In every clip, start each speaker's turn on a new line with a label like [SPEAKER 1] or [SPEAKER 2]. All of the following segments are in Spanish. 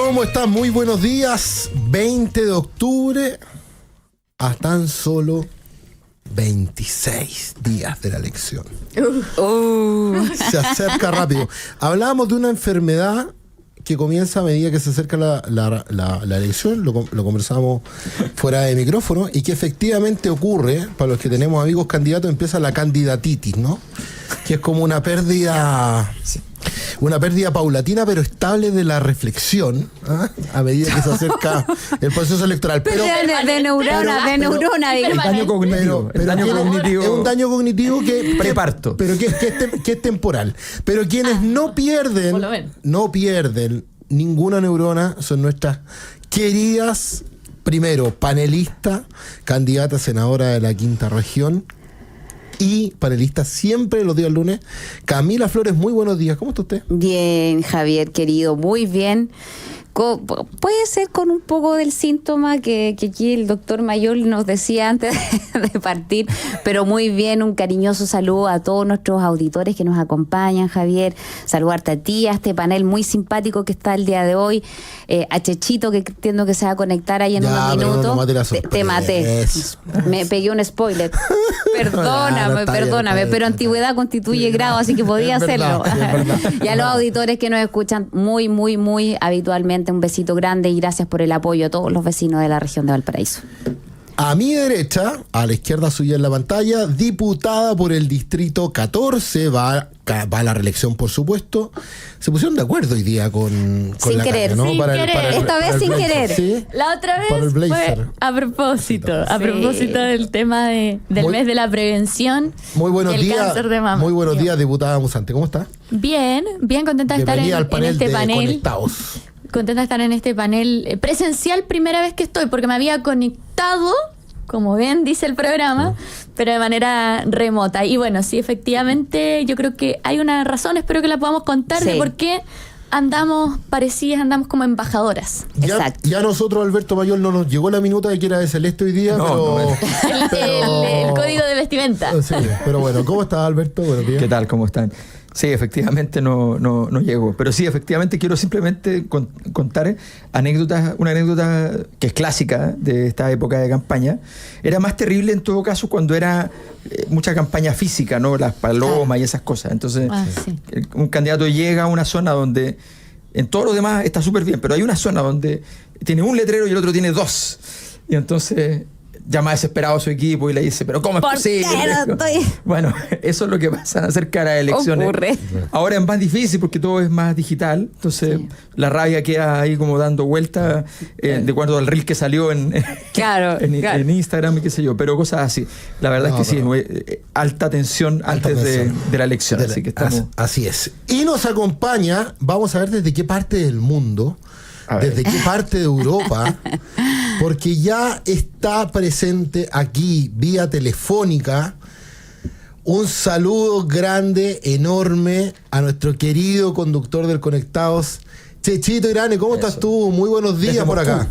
[SPEAKER 1] ¿Cómo están? Muy buenos días. 20 de octubre a tan solo 26 días de la elección. Se acerca rápido. Hablábamos de una enfermedad que comienza a medida que se acerca la elección, lo conversamos fuera de micrófono, y que efectivamente ocurre, para los que tenemos amigos candidatos, empieza la candidatitis, ¿no? Que es como una pérdida paulatina pero estable de la reflexión, ¿eh? A medida que se acerca el proceso electoral.
[SPEAKER 2] Pero de neurona.
[SPEAKER 3] El daño cognitivo.
[SPEAKER 1] Es un daño cognitivo que
[SPEAKER 3] preparto.
[SPEAKER 1] Pero que es temporal. Pero quienes no pierden ninguna neurona son nuestras queridas, primero, panelista, candidata a senadora de la Quinta Región, y panelista siempre los días lunes, Camila Flores. Muy buenos días, ¿cómo está usted?
[SPEAKER 2] Bien, Javier, querido, muy bien. Puede ser con un poco del síntoma que aquí el doctor Mayol nos decía antes de partir, pero muy bien. Un cariñoso saludo a todos nuestros auditores que nos acompañan, Javier. Saludarte a ti, a este panel muy simpático que está el día de hoy, a Chechito, que entiendo que se va a conectar ahí en unos minutos. Te maté. Me pegué un spoiler. Perdóname, pero antigüedad constituye grado, así que podía hacerlo. Y a los auditores que nos escuchan muy habitualmente, un besito grande y gracias por el apoyo a todos los vecinos de la región de Valparaíso.
[SPEAKER 1] A mi derecha, a la izquierda suya en la pantalla, diputada por el distrito 14, va a la reelección, por supuesto. Se pusieron de acuerdo hoy día con
[SPEAKER 2] sin
[SPEAKER 1] la
[SPEAKER 2] querer,
[SPEAKER 1] caña, ¿no?
[SPEAKER 2] sin querer. Esta vez sin querer.
[SPEAKER 1] ¿Sí?
[SPEAKER 4] La otra vez fue a propósito del tema del mes de la prevención.
[SPEAKER 1] Muy buenos días.
[SPEAKER 4] Cáncer de mama.
[SPEAKER 1] Muy buenos días, diputada Musante. ¿Cómo está?
[SPEAKER 4] Bien contenta de estar en este panel.
[SPEAKER 1] Conectados.
[SPEAKER 4] Contenta de estar en este panel presencial, primera vez que estoy, porque me había conectado, como bien dice el programa, pero de manera remota. Y bueno, sí, efectivamente, yo creo que hay una razón, espero que la podamos contar, de por qué andamos parecidas, andamos como embajadoras.
[SPEAKER 2] Exacto.
[SPEAKER 1] Ya nosotros, Alberto Mayol, no nos llegó la minuta de que era de Celeste hoy día,
[SPEAKER 4] El código de vestimenta.
[SPEAKER 1] Sí, pero bueno, ¿cómo estás, Alberto? Buenos días.
[SPEAKER 3] ¿Qué tal? ¿Cómo están? Sí, efectivamente no llego. Pero sí, efectivamente quiero simplemente contar una anécdota que es clásica de esta época de campaña. Era más terrible en todo caso cuando era mucha campaña física, ¿no? Las palomas y esas cosas. Entonces, un candidato llega a una zona donde en todo lo demás está súper bien, pero hay una zona donde tiene un letrero y el otro tiene dos. Y entonces llama desesperado a su equipo y le dice, pero ¿cómo es posible? Bueno, eso es lo que pasa cerca de elecciones.
[SPEAKER 2] Ocurre.
[SPEAKER 3] Ahora es más difícil porque todo es más digital, entonces la rabia queda ahí como dando vueltas de acuerdo al reel que salió en Instagram y qué sé yo, pero cosas así. La verdad es que sí, alta tensión antes de la elección. Así que estamos...
[SPEAKER 1] Así es. Y nos acompaña, vamos a ver desde qué parte del mundo, desde qué parte de Europa, porque ya está presente aquí vía telefónica. Un saludo grande, enorme a nuestro querido conductor del Conectados, Chechito Irane. ¿Cómo estás tú? Muy buenos días por acá.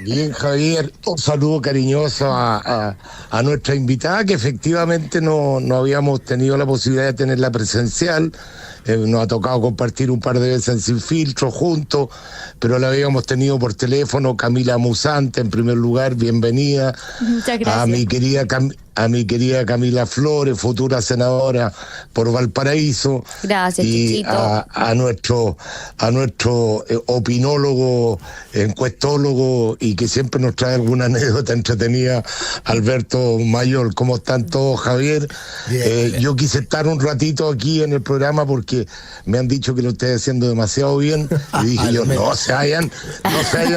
[SPEAKER 5] Bien, Javier, un saludo cariñoso a nuestra invitada, que efectivamente no habíamos tenido la posibilidad de tenerla presencial. Nos ha tocado compartir un par de veces en Sin Filtro juntos, pero la habíamos tenido por teléfono. Camila Musante, en primer lugar, bienvenida.
[SPEAKER 4] Muchas gracias.
[SPEAKER 5] A mi querida Camila Flores, futura senadora por Valparaíso.
[SPEAKER 2] Gracias,
[SPEAKER 5] y
[SPEAKER 2] Chichito.
[SPEAKER 5] a nuestro opinólogo, encuestólogo, y que siempre nos trae alguna anécdota entretenida, Alberto Mayol. ¿Cómo están todos, Javier?
[SPEAKER 1] Bien.
[SPEAKER 5] Yo quise estar un ratito aquí en el programa porque me han dicho que lo estoy haciendo demasiado bien, y dije yo, no se vayan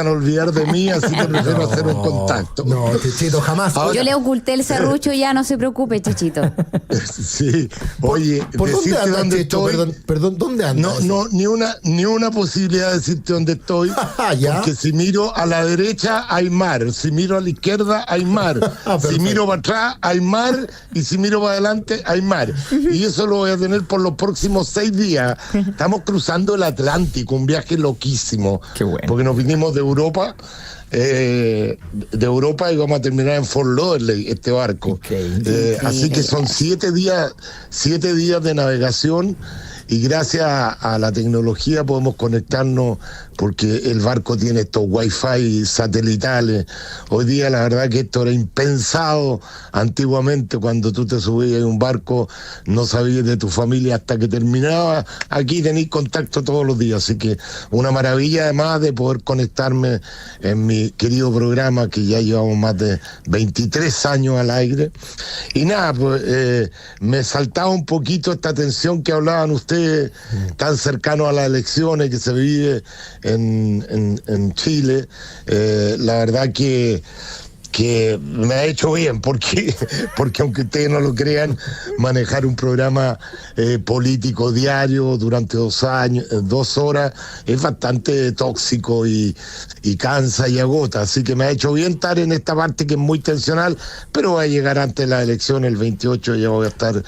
[SPEAKER 5] a olvidar de mí, así que prefiero hacer un contacto.
[SPEAKER 1] No, Chechito, jamás.
[SPEAKER 2] Yo le oculté el serrucho, ya no se preocupe, Chichito.
[SPEAKER 5] Sí, oye,
[SPEAKER 1] ¿Por dónde andas,
[SPEAKER 5] dónde
[SPEAKER 1] Checho?
[SPEAKER 5] estoy.
[SPEAKER 1] Perdón, ¿dónde andas?
[SPEAKER 5] No, ni una posibilidad de decirte dónde estoy.
[SPEAKER 1] ¿Ya?
[SPEAKER 5] Porque si miro a la derecha hay mar, si miro a la izquierda hay mar, si miro para atrás hay mar, y si miro para adelante hay mar. Y eso lo voy a tener por los próximos 6 días. Estamos cruzando el Atlántico, un viaje loquísimo.
[SPEAKER 3] Qué bueno.
[SPEAKER 5] Porque nos vinimos de Europa. Y vamos a terminar en Fort Lauderdale, este barco. Así que son 7 días de navegación, y gracias a la tecnología podemos conectarnos, porque el barco tiene estos wifi satelitales. Hoy día la verdad que esto era impensado. Antiguamente, cuando tú te subías en un barco, no sabías de tu familia hasta que terminaba. Aquí tenéis contacto todos los días, así que una maravilla, además de poder conectarme en mi querido programa, que ya llevamos más de 23 años al aire. Y nada, pues me saltaba un poquito esta tensión que hablaban ustedes, tan cercano a las elecciones que se vive en Chile. La verdad que me ha hecho bien, porque aunque ustedes no lo crean, manejar un programa político diario durante 2 horas es bastante tóxico y cansa y agota. Así que me ha hecho bien estar en esta parte que es muy tensional, pero va a llegar antes de la elección, el 28 ya voy a estar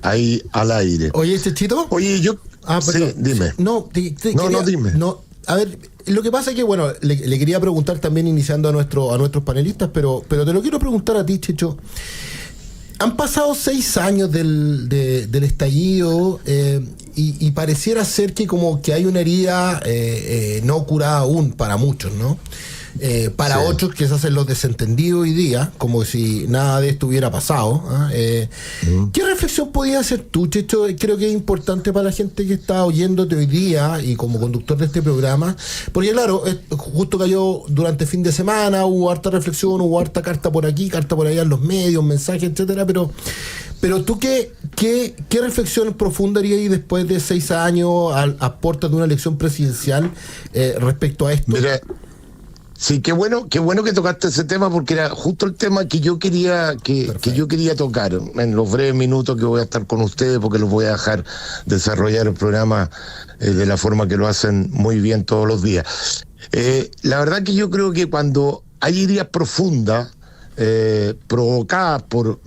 [SPEAKER 5] ahí al aire.
[SPEAKER 1] Oye, Chechito.
[SPEAKER 5] Oye, yo... sí, dime.
[SPEAKER 1] No,
[SPEAKER 5] dime.
[SPEAKER 1] No, a ver, lo que pasa es que, bueno, le quería preguntar también, iniciando a nuestros panelistas, pero te lo quiero preguntar a ti, Checho. Han pasado 6 años del estallido, y pareciera ser que como que hay una herida no curada aún para muchos, ¿no? Para otros que se hacen los desentendidos hoy día, como si nada de esto hubiera pasado. ¿Qué reflexión podías hacer tú, Checho? Creo que es importante para la gente que está oyéndote hoy día y como conductor de este programa, porque claro, justo cayó durante el fin de semana, hubo harta reflexión, hubo harta carta por aquí, carta por allá en los medios, mensajes, etcétera, pero tú, ¿qué reflexión profunda harías ahí después de 6 años a puertas de una elección presidencial respecto a esto?
[SPEAKER 5] Mira, sí, qué bueno que tocaste ese tema, porque era justo el tema que yo quería tocar en los breves minutos que voy a estar con ustedes, porque los voy a dejar desarrollar el programa de la forma que lo hacen muy bien todos los días. La verdad que yo creo que cuando hay heridas profundas provocadas por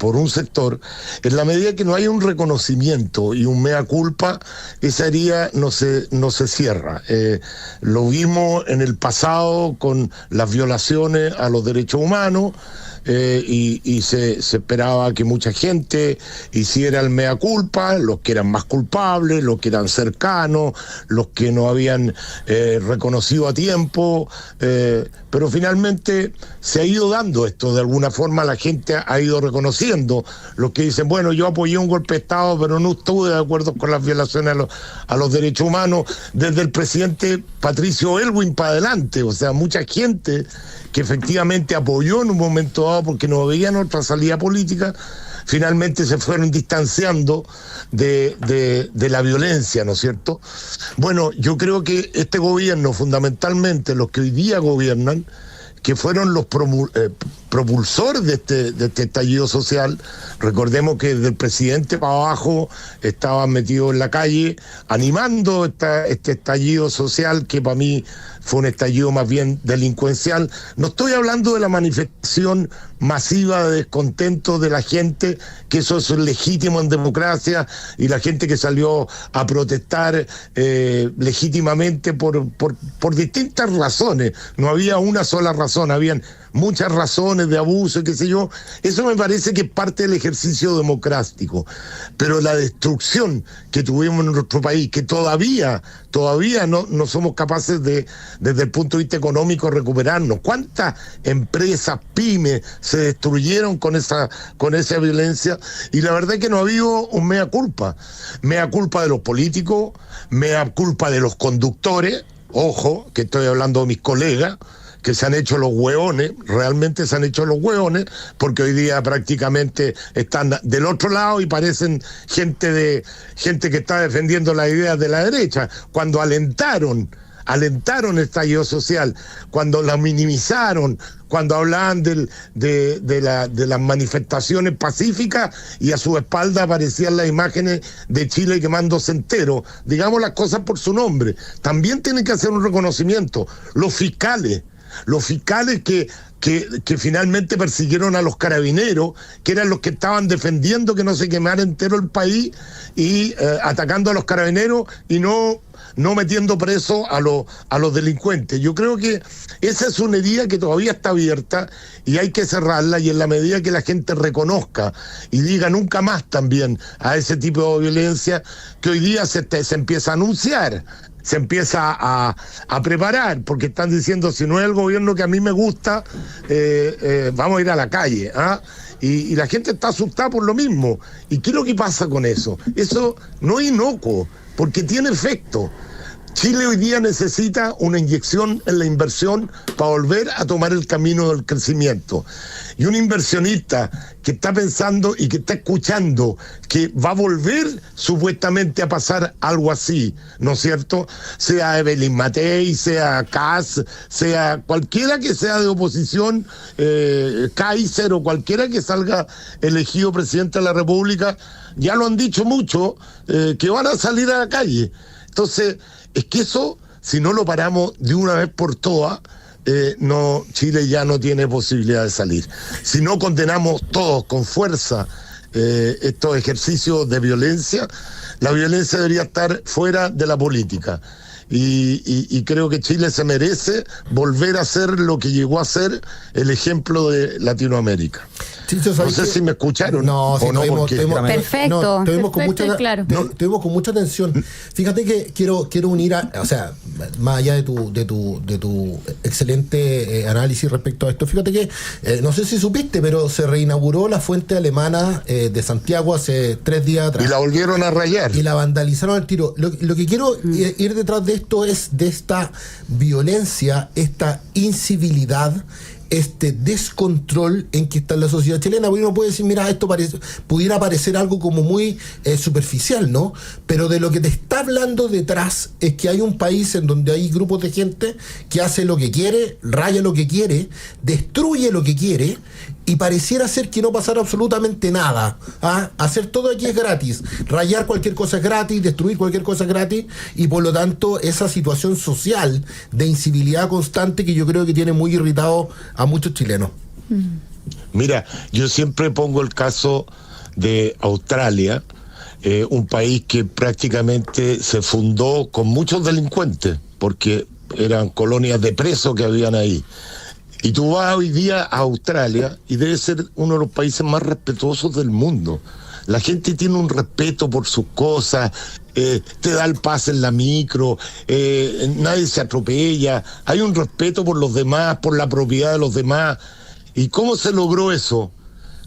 [SPEAKER 5] un sector, en la medida que no hay un reconocimiento y un mea culpa, esa herida no se cierra. Lo vimos en el pasado con las violaciones a los derechos humanos. Y se esperaba que mucha gente hiciera el mea culpa, los que eran más culpables, los que eran cercanos, los que no habían reconocido a tiempo, pero finalmente se ha ido dando esto, de alguna forma la gente ha ido reconociendo, los que dicen, bueno, yo apoyé un golpe de Estado, pero no estuve de acuerdo con las violaciones a los derechos humanos, desde el presidente Patricio Aylwin para adelante. O sea, mucha gente que efectivamente apoyó en un momento dado porque no veían otra salida política, finalmente se fueron distanciando de la violencia, ¿no es cierto? Bueno, yo creo que este gobierno, fundamentalmente los que hoy día gobiernan, que fueron los propulsores de este estallido social. Recordemos que desde el presidente para abajo estaban metidos en la calle animando este estallido social, que para mí fue un estallido más bien delincuencial. No estoy hablando de la manifestación masiva de descontento de la gente, que eso es legítimo en democracia, y la gente que salió a protestar legítimamente por distintas razones. No había una sola razón, habían muchas razones de abuso y qué sé yo. Eso me parece que es parte del ejercicio democrático. Pero la destrucción que tuvimos en nuestro país, que todavía no somos capaces de, desde el punto de vista económico, recuperarnos. ¿Cuántas empresas, pymes, se destruyeron con esa violencia? Y la verdad es que no ha habido un mea culpa. Mea culpa de los políticos, mea culpa de los conductores. Ojo, que estoy hablando de mis colegas, que se han hecho los hueones, realmente se han hecho los hueones, porque hoy día prácticamente están del otro lado y parecen gente que está defendiendo las ideas de la derecha, cuando alentaron el estallido social, cuando la minimizaron, cuando hablaban de las manifestaciones pacíficas, y a su espalda aparecían las imágenes de Chile quemándose entero. Digamos las cosas por su nombre. También tienen que hacer un reconocimiento. Los fiscales que finalmente persiguieron a los carabineros, que eran los que estaban defendiendo que no se quemara entero el país, y atacando a los carabineros y no no metiendo preso a los delincuentes. Yo creo que esa es una herida que todavía está abierta y hay que cerrarla, y en la medida que la gente reconozca y diga nunca más también a ese tipo de violencia que hoy día se empieza a anunciar, se empieza a preparar, porque están diciendo, si no es el gobierno que a mí me gusta, vamos a ir a la calle, ¿ah? Y la gente está asustada por lo mismo. ¿Y qué es lo que pasa con eso? Eso no es inocuo, porque tiene efecto. Chile hoy día necesita una inyección en la inversión para volver a tomar el camino del crecimiento. Y un inversionista que está pensando y que está escuchando que va a volver supuestamente a pasar algo así, ¿no es cierto? Sea Evelyn Matei, sea Kass, sea cualquiera que sea de oposición, Kaiser o cualquiera que salga elegido presidente de la República, ya lo han dicho mucho, que van a salir a la calle. Entonces, es que eso, si no lo paramos de una vez por todas, Chile ya no tiene posibilidad de salir. Si no condenamos todos con fuerza estos ejercicios de violencia, la violencia debería estar fuera de la política. Y creo que Chile se merece volver a ser lo que llegó a ser el ejemplo de Latinoamérica.
[SPEAKER 1] Chicho,
[SPEAKER 5] no sé si me escucharon.
[SPEAKER 1] No, si
[SPEAKER 5] o no,
[SPEAKER 2] perfecto.
[SPEAKER 1] Tuvimos con mucha atención. Fíjate que quiero unir o sea, más allá de tu excelente análisis respecto a esto, fíjate que no sé si supiste, pero se reinauguró la fuente alemana de Santiago hace 3 días atrás.
[SPEAKER 5] Y la volvieron a rayar.
[SPEAKER 1] Y la vandalizaron al tiro. Lo que quiero ir detrás de esto es de esta violencia, esta incivilidad, este descontrol en que está la sociedad chilena. Porque uno puede decir, mira, esto pudiera parecer algo como muy superficial, ¿no? Pero de lo que te está hablando detrás es que hay un país en donde hay grupos de gente que hace lo que quiere, raya lo que quiere, destruye lo que quiere, y pareciera ser que no pasara absolutamente nada. Hacer todo aquí es gratis, rayar cualquier cosa es gratis, destruir cualquier cosa es gratis, y por lo tanto esa situación social de incivilidad constante que yo creo que tiene muy irritado a muchos chilenos.
[SPEAKER 5] Mira, yo siempre pongo el caso de Australia, un país que prácticamente se fundó con muchos delincuentes, porque eran colonias de presos que habían ahí. Y tú vas hoy día a Australia y debe ser uno de los países más respetuosos del mundo. La gente tiene un respeto por sus cosas, te da el pase en la micro, nadie se atropella, hay un respeto por los demás, por la propiedad de los demás. ¿Y cómo se logró eso?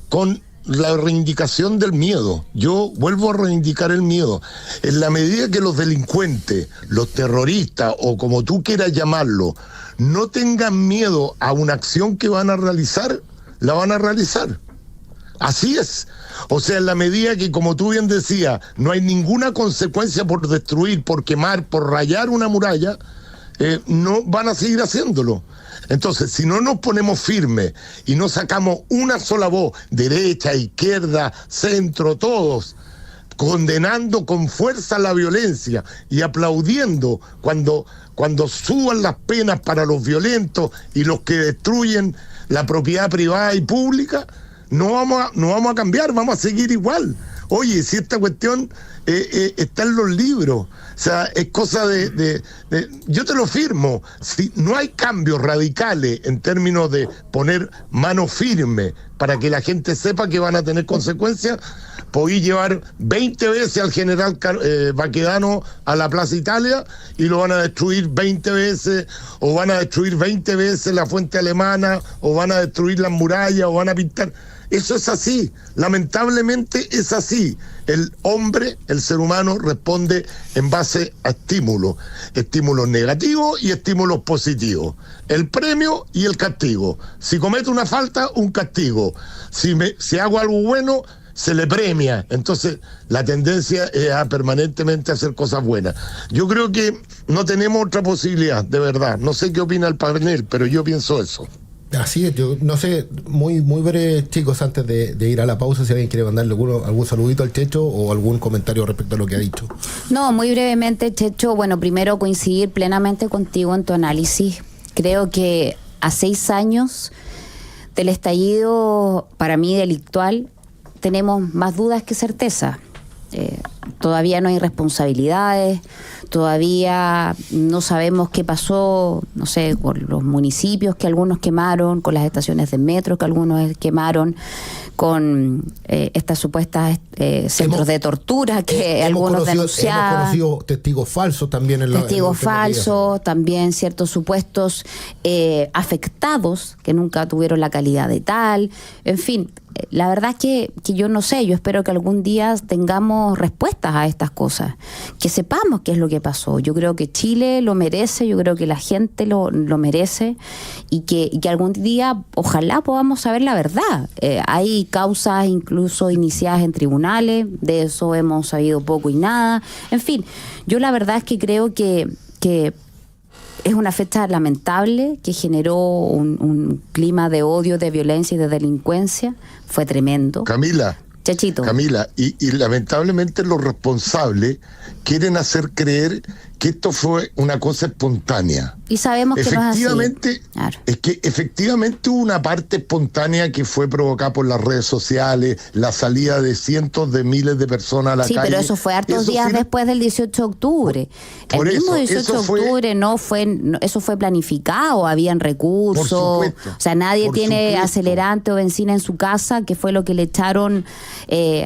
[SPEAKER 5] Con la reivindicación del miedo. Yo vuelvo a reivindicar el miedo. En la medida que los delincuentes, los terroristas o como tú quieras llamarlo, no tengan miedo a una acción que van a realizar, la van a realizar. Así es. O sea, en la medida que, como tú bien decías, no hay ninguna consecuencia por destruir, por quemar, por rayar una muralla, no van a seguir haciéndolo. Entonces, si no nos ponemos firmes y no sacamos una sola voz, derecha, izquierda, centro, todos, condenando con fuerza la violencia y aplaudiendo cuando suban las penas para los violentos y los que destruyen la propiedad privada y pública, no vamos a cambiar, vamos a seguir igual. Oye, si esta cuestión está en los libros, o sea, es cosa de yo te lo firmo, si no hay cambios radicales en términos de poner mano firme para que la gente sepa que van a tener consecuencias, podí llevar 20 veces al general Baquedano a la Plaza Italia y lo van a destruir 20 veces, o van a destruir 20 veces la fuente alemana, o van a destruir las murallas, o van a pintar. Eso es así, lamentablemente es así. El hombre, el ser humano, responde en base a estímulos negativos y estímulos positivos. El premio y el castigo. Si comete una falta, un castigo. Si hago algo bueno, se le premia. Entonces, la tendencia es a permanentemente hacer cosas buenas. Yo creo que no tenemos otra posibilidad, de verdad. No sé qué opina el panel, pero yo pienso eso.
[SPEAKER 1] Así es, yo no sé, muy breve, chicos, antes de ir a la pausa, si alguien quiere mandarle algún saludito al Checho o algún comentario respecto a lo que ha dicho.
[SPEAKER 2] No, muy brevemente, Checho, bueno, primero coincidir plenamente contigo en tu análisis. Creo que a 6 años del estallido, para mí, delictual, tenemos más dudas que certeza. Todavía no hay responsabilidades, todavía no sabemos qué pasó, no sé, con los municipios que algunos quemaron, con las estaciones de metro que algunos quemaron, con estas supuestas centros de tortura que algunos denunciaban.
[SPEAKER 1] Hemos conocido testigos falsos también en la
[SPEAKER 2] testigos falsos, también ciertos supuestos afectados que nunca tuvieron la calidad de tal, en fin. La verdad es que yo no sé, yo espero que algún día tengamos respuestas a estas cosas, que sepamos qué es lo que pasó. Yo creo que Chile lo merece, yo creo que la gente lo merece y que algún día ojalá podamos saber la verdad. Hay causas incluso iniciadas en tribunales, de eso hemos sabido poco y nada. En fin, yo la verdad es que creo que es una fecha lamentable que generó un clima de odio, de violencia y de delincuencia. Fue tremendo.
[SPEAKER 5] Camila, y lamentablemente los responsables quieren hacer creer que esto fue una cosa espontánea.
[SPEAKER 2] Y sabemos que no es así. Claro.
[SPEAKER 5] Es que efectivamente hubo una parte espontánea que fue provocada por las redes sociales, la salida de cientos de miles de personas a la calle.
[SPEAKER 2] Sí, pero eso fue hartos días después del 18 de octubre. El mismo 18 de octubre eso fue planificado, habían recursos.
[SPEAKER 5] Por supuesto,
[SPEAKER 2] o sea, nadie tiene acelerante o benzina en su casa, que fue lo que le echaron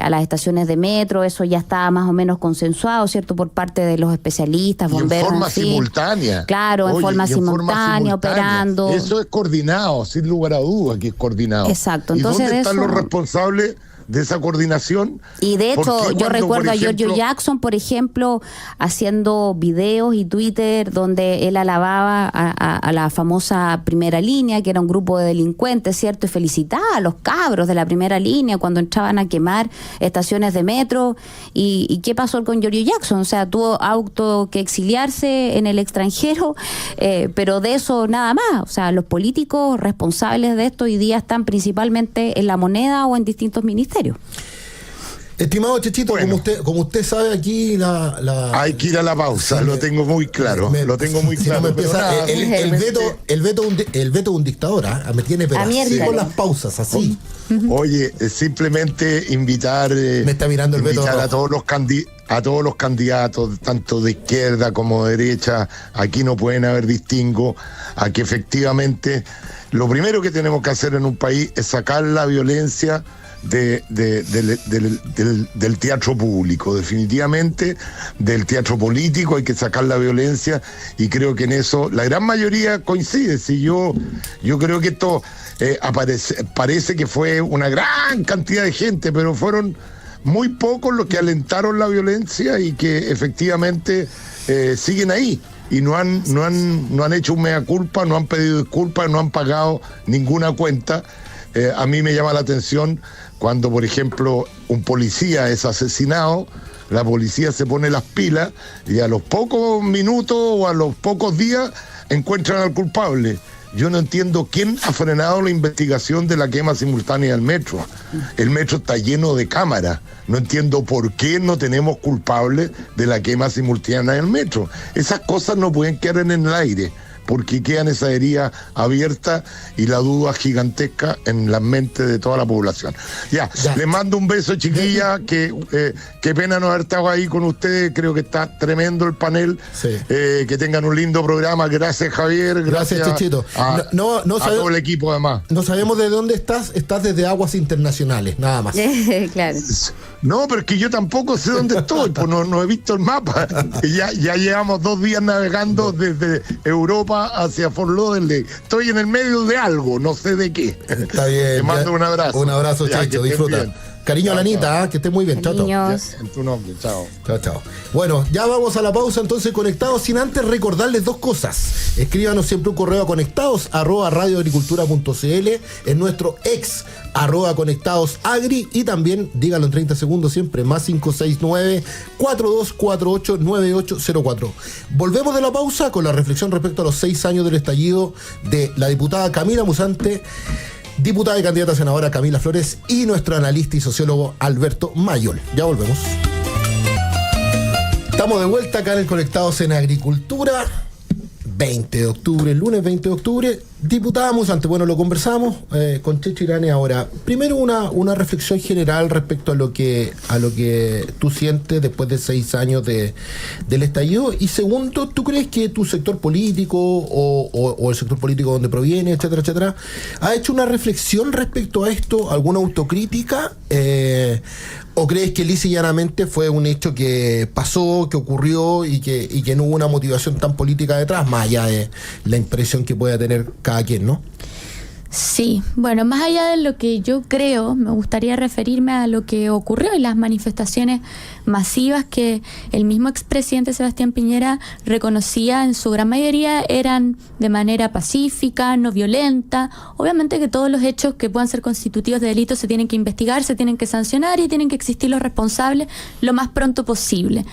[SPEAKER 2] a las estaciones de metro. Eso ya estaba más o menos consensuado, ¿cierto? Por parte de los especialistas, bomberos.
[SPEAKER 5] En forma simultánea.
[SPEAKER 2] Claro, en forma simultánea, operando.
[SPEAKER 5] Eso es coordinado, sin lugar a dudas que es coordinado.
[SPEAKER 2] Exacto.
[SPEAKER 5] Entonces, ¿y dónde están los responsables de esa coordinación?
[SPEAKER 2] Y de hecho, yo recuerdo a Giorgio Jackson, por ejemplo, haciendo videos y Twitter donde él alababa a la famosa Primera Línea, que era un grupo de delincuentes, ¿cierto? Y felicitaba a los cabros de la Primera Línea cuando entraban a quemar estaciones de metro. ¿Y qué pasó con Giorgio Jackson? O sea, tuvo que exiliarse en el extranjero, pero de eso nada más. O sea, los políticos responsables de esto hoy día están principalmente en La Moneda o en distintos ministerios.
[SPEAKER 1] Estimado Chechito, bueno, como usted sabe, aquí
[SPEAKER 5] hay que ir a la pausa, sí, lo tengo muy claro. El
[SPEAKER 1] veto de un dictador, me tiene pero así con las pausas, así.
[SPEAKER 5] Oye, simplemente invitar,
[SPEAKER 1] me está mirando el veto
[SPEAKER 5] a todos los candidatos, tanto de izquierda como de derecha, aquí no pueden haber distingo, a que efectivamente lo primero que tenemos que hacer en un país es sacar la violencia del teatro público, definitivamente del teatro político hay que sacar la violencia, y creo que en eso la gran mayoría coincide. Si yo creo que esto parece que fue una gran cantidad de gente, pero fueron muy pocos los que alentaron la violencia y que efectivamente siguen ahí y no han hecho un mea culpa, no han pedido disculpas, no han pagado ninguna cuenta. A mí me llama la atención cuando, por ejemplo, un policía es asesinado, la policía se pone las pilas y a los pocos minutos o a los pocos días encuentran al culpable. Yo no entiendo quién ha frenado la investigación de la quema simultánea del metro. El metro está lleno de cámaras. No entiendo por qué no tenemos culpables de la quema simultánea del metro. Esas cosas no pueden quedar en el aire, porque quedan esa herida abierta y la duda gigantesca en la mente de toda la población. Ya. Les mando un beso, chiquilla, qué pena no haber estado ahí con ustedes, creo que está tremendo el panel, sí. Que tengan un lindo programa, gracias Javier,
[SPEAKER 1] gracias Chechito.
[SPEAKER 5] A todo el equipo además.
[SPEAKER 1] No sabemos de dónde estás desde aguas internacionales, nada más.
[SPEAKER 2] Claro.
[SPEAKER 5] No, pero es que yo tampoco sé dónde estoy, pues no he visto el mapa. Ya llevamos 2 días navegando desde Europa hacia Fort Lauderdale. Estoy en el medio de algo, no sé de qué.
[SPEAKER 1] Está bien.
[SPEAKER 5] Te mando un abrazo.
[SPEAKER 1] Un abrazo, Checho, disfruta. Bien. Cariño a la Anita, que esté muy bien. Chao, chao.
[SPEAKER 5] En tu nombre, chao.
[SPEAKER 1] Chao. Bueno, ya vamos a la pausa entonces, conectados, sin antes recordarles 2 cosas. Escríbanos siempre un correo a conectados@radioagricultura.cl, en nuestro ex @conectadosagri, y también díganlo en 30 segundos siempre, más 569-4248-9804. Volvemos de la pausa con la reflexión respecto a los 6 años del estallido de la diputada Camila Musante, diputada y candidata a senadora Camila Flores, y nuestro analista y sociólogo Alberto Mayol. Ya volvemos. Estamos de vuelta acá en el Conectados en Agricultura. 20 de octubre, lunes 20 de octubre, Diputada Musante, bueno, lo conversamos con Checho Irane ahora. Primero una reflexión general respecto a lo que tú sientes después de 6 años del estallido. Y segundo, ¿tú crees que tu sector político o el sector político donde proviene, etcétera, etcétera, ha hecho una reflexión respecto a esto, alguna autocrítica? ¿O crees que lisa y llanamente fue un hecho que pasó, que ocurrió y que no hubo una motivación tan política detrás, más allá de la impresión que pueda tener cada quien, ¿no?
[SPEAKER 4] Sí, bueno, más allá de lo que yo creo, me gustaría referirme a lo que ocurrió y las manifestaciones masivas que el mismo expresidente Sebastián Piñera reconocía en su gran mayoría eran de manera pacífica, no violenta. Obviamente que todos los hechos que puedan ser constitutivos de delitos se tienen que investigar, se tienen que sancionar y tienen que existir los responsables lo más pronto posible.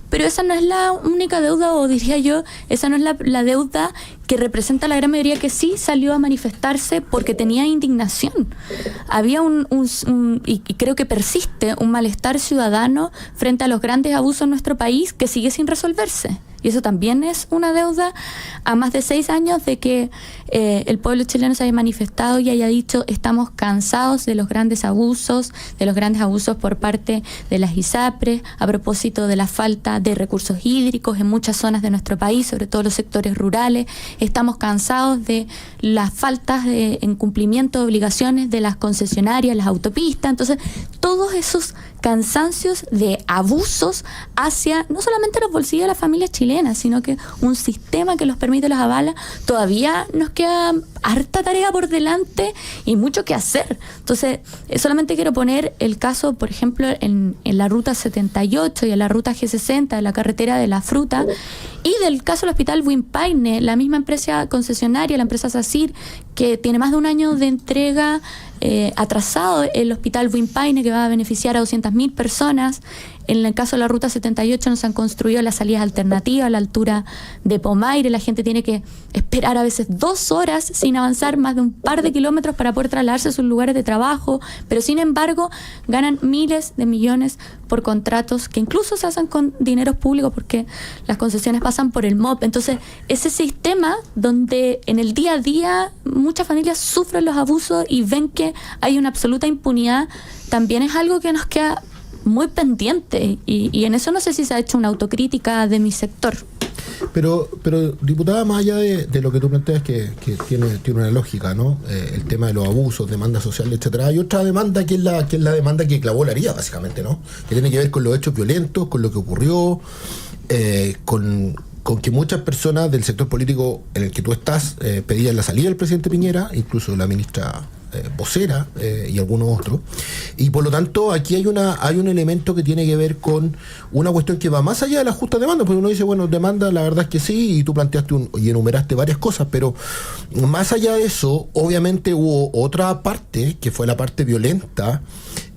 [SPEAKER 4] Pero esa no es la única deuda, o diría yo, esa no es la deuda que representa la gran mayoría que sí salió a manifestarse porque tenía indignación. Había y creo que persiste un malestar ciudadano frente a los grandes abusos en nuestro país que sigue sin resolverse. Y eso también es una deuda a más de 6 años de que el pueblo chileno se haya manifestado y haya dicho: estamos cansados de los grandes abusos por parte de las ISAPRES, a propósito de la falta de recursos hídricos en muchas zonas de nuestro país, sobre todo los sectores rurales. Estamos cansados de las faltas de cumplimiento de obligaciones de las concesionarias, las autopistas. Entonces, todos esos cansancios de abusos hacia no solamente los bolsillos de las familias chilenas, sino que un sistema que los permite, los avala. Todavía nos queda harta tarea por delante y mucho que hacer. Entonces, solamente quiero poner el caso, por ejemplo, en la ruta 78 y en la ruta G60, la carretera de la fruta, y del caso del hospital Wimpaine, la misma empresa concesionaria, la empresa SACIR, que tiene más de 1 año de entrega atrasado, el hospital Wimpaine, que va a beneficiar a 200.000 personas. En el caso de la ruta 78 no se han construido las salidas alternativas a la altura de Pomaire. La gente tiene que esperar a veces 2 horas sin avanzar más de un par de kilómetros para poder trasladarse a sus lugares de trabajo, pero sin embargo ganan miles de millones por contratos que incluso se hacen con dineros públicos porque las concesiones pasan por el MOP. Entonces, ese sistema donde en el día a día muchas familias sufren los abusos y ven que hay una absoluta impunidad, también es algo que nos queda muy pendiente, y en eso no sé si se ha hecho una autocrítica de mi sector.
[SPEAKER 1] Pero diputada, más allá de lo que tú planteas, que tiene una lógica, ¿no? El tema de los abusos, demanda social, etcétera. Hay otra demanda que es la demanda que clavó la herida, básicamente, ¿no? Que tiene que ver con los hechos violentos, con lo que ocurrió, con que muchas personas del sector político en el que tú estás pedían la salida del presidente Piñera, incluso la ministra vocera y algunos otros, y por lo tanto aquí hay un elemento que tiene que ver con una cuestión que va más allá de la justa demanda, porque uno dice, bueno, demanda, la verdad es que sí, y tú planteaste y enumeraste varias cosas, pero más allá de eso, obviamente hubo otra parte, que fue la parte violenta,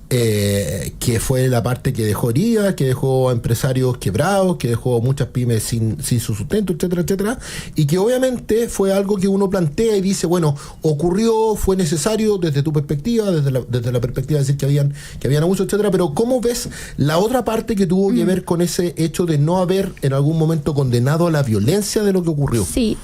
[SPEAKER 1] que fue la parte que dejó heridas, que dejó a empresarios quebrados, que dejó muchas pymes sin su sustento, etcétera, etcétera, y que obviamente fue algo que uno plantea y dice, bueno, ocurrió, fue necesario desde tu perspectiva, desde la perspectiva de decir que habían abusos, etcétera, pero ¿cómo ves la otra parte que tuvo que ver con ese hecho de no haber en algún momento condenado a la violencia de lo que ocurrió?
[SPEAKER 4] Sí,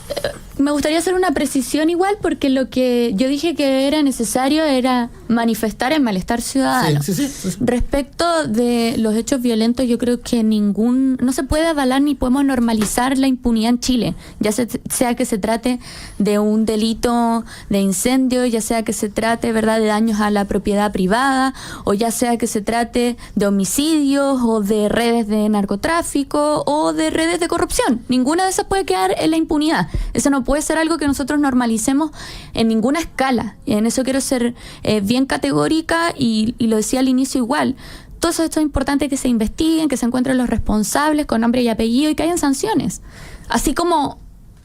[SPEAKER 4] me gustaría hacer una precisión igual, porque lo que yo dije que era necesario era manifestar el malestar ciudadano.
[SPEAKER 1] Sí.
[SPEAKER 4] Respecto de los hechos violentos, yo creo que no se puede avalar ni podemos normalizar la impunidad en Chile, ya sea que se trate de un delito de incendio, ya sea que se trate, ¿verdad?, de daños a la propiedad privada, o ya sea que se trate de homicidios o de redes de narcotráfico o de redes de corrupción. Ninguna de esas puede quedar en la impunidad. Eso no puede ser algo que nosotros normalicemos en ninguna escala. Y en eso quiero ser bien categórica, y lo decía al inicio igual. Todo esto es importante que se investiguen, que se encuentren los responsables con nombre y apellido y que hayan sanciones. Así como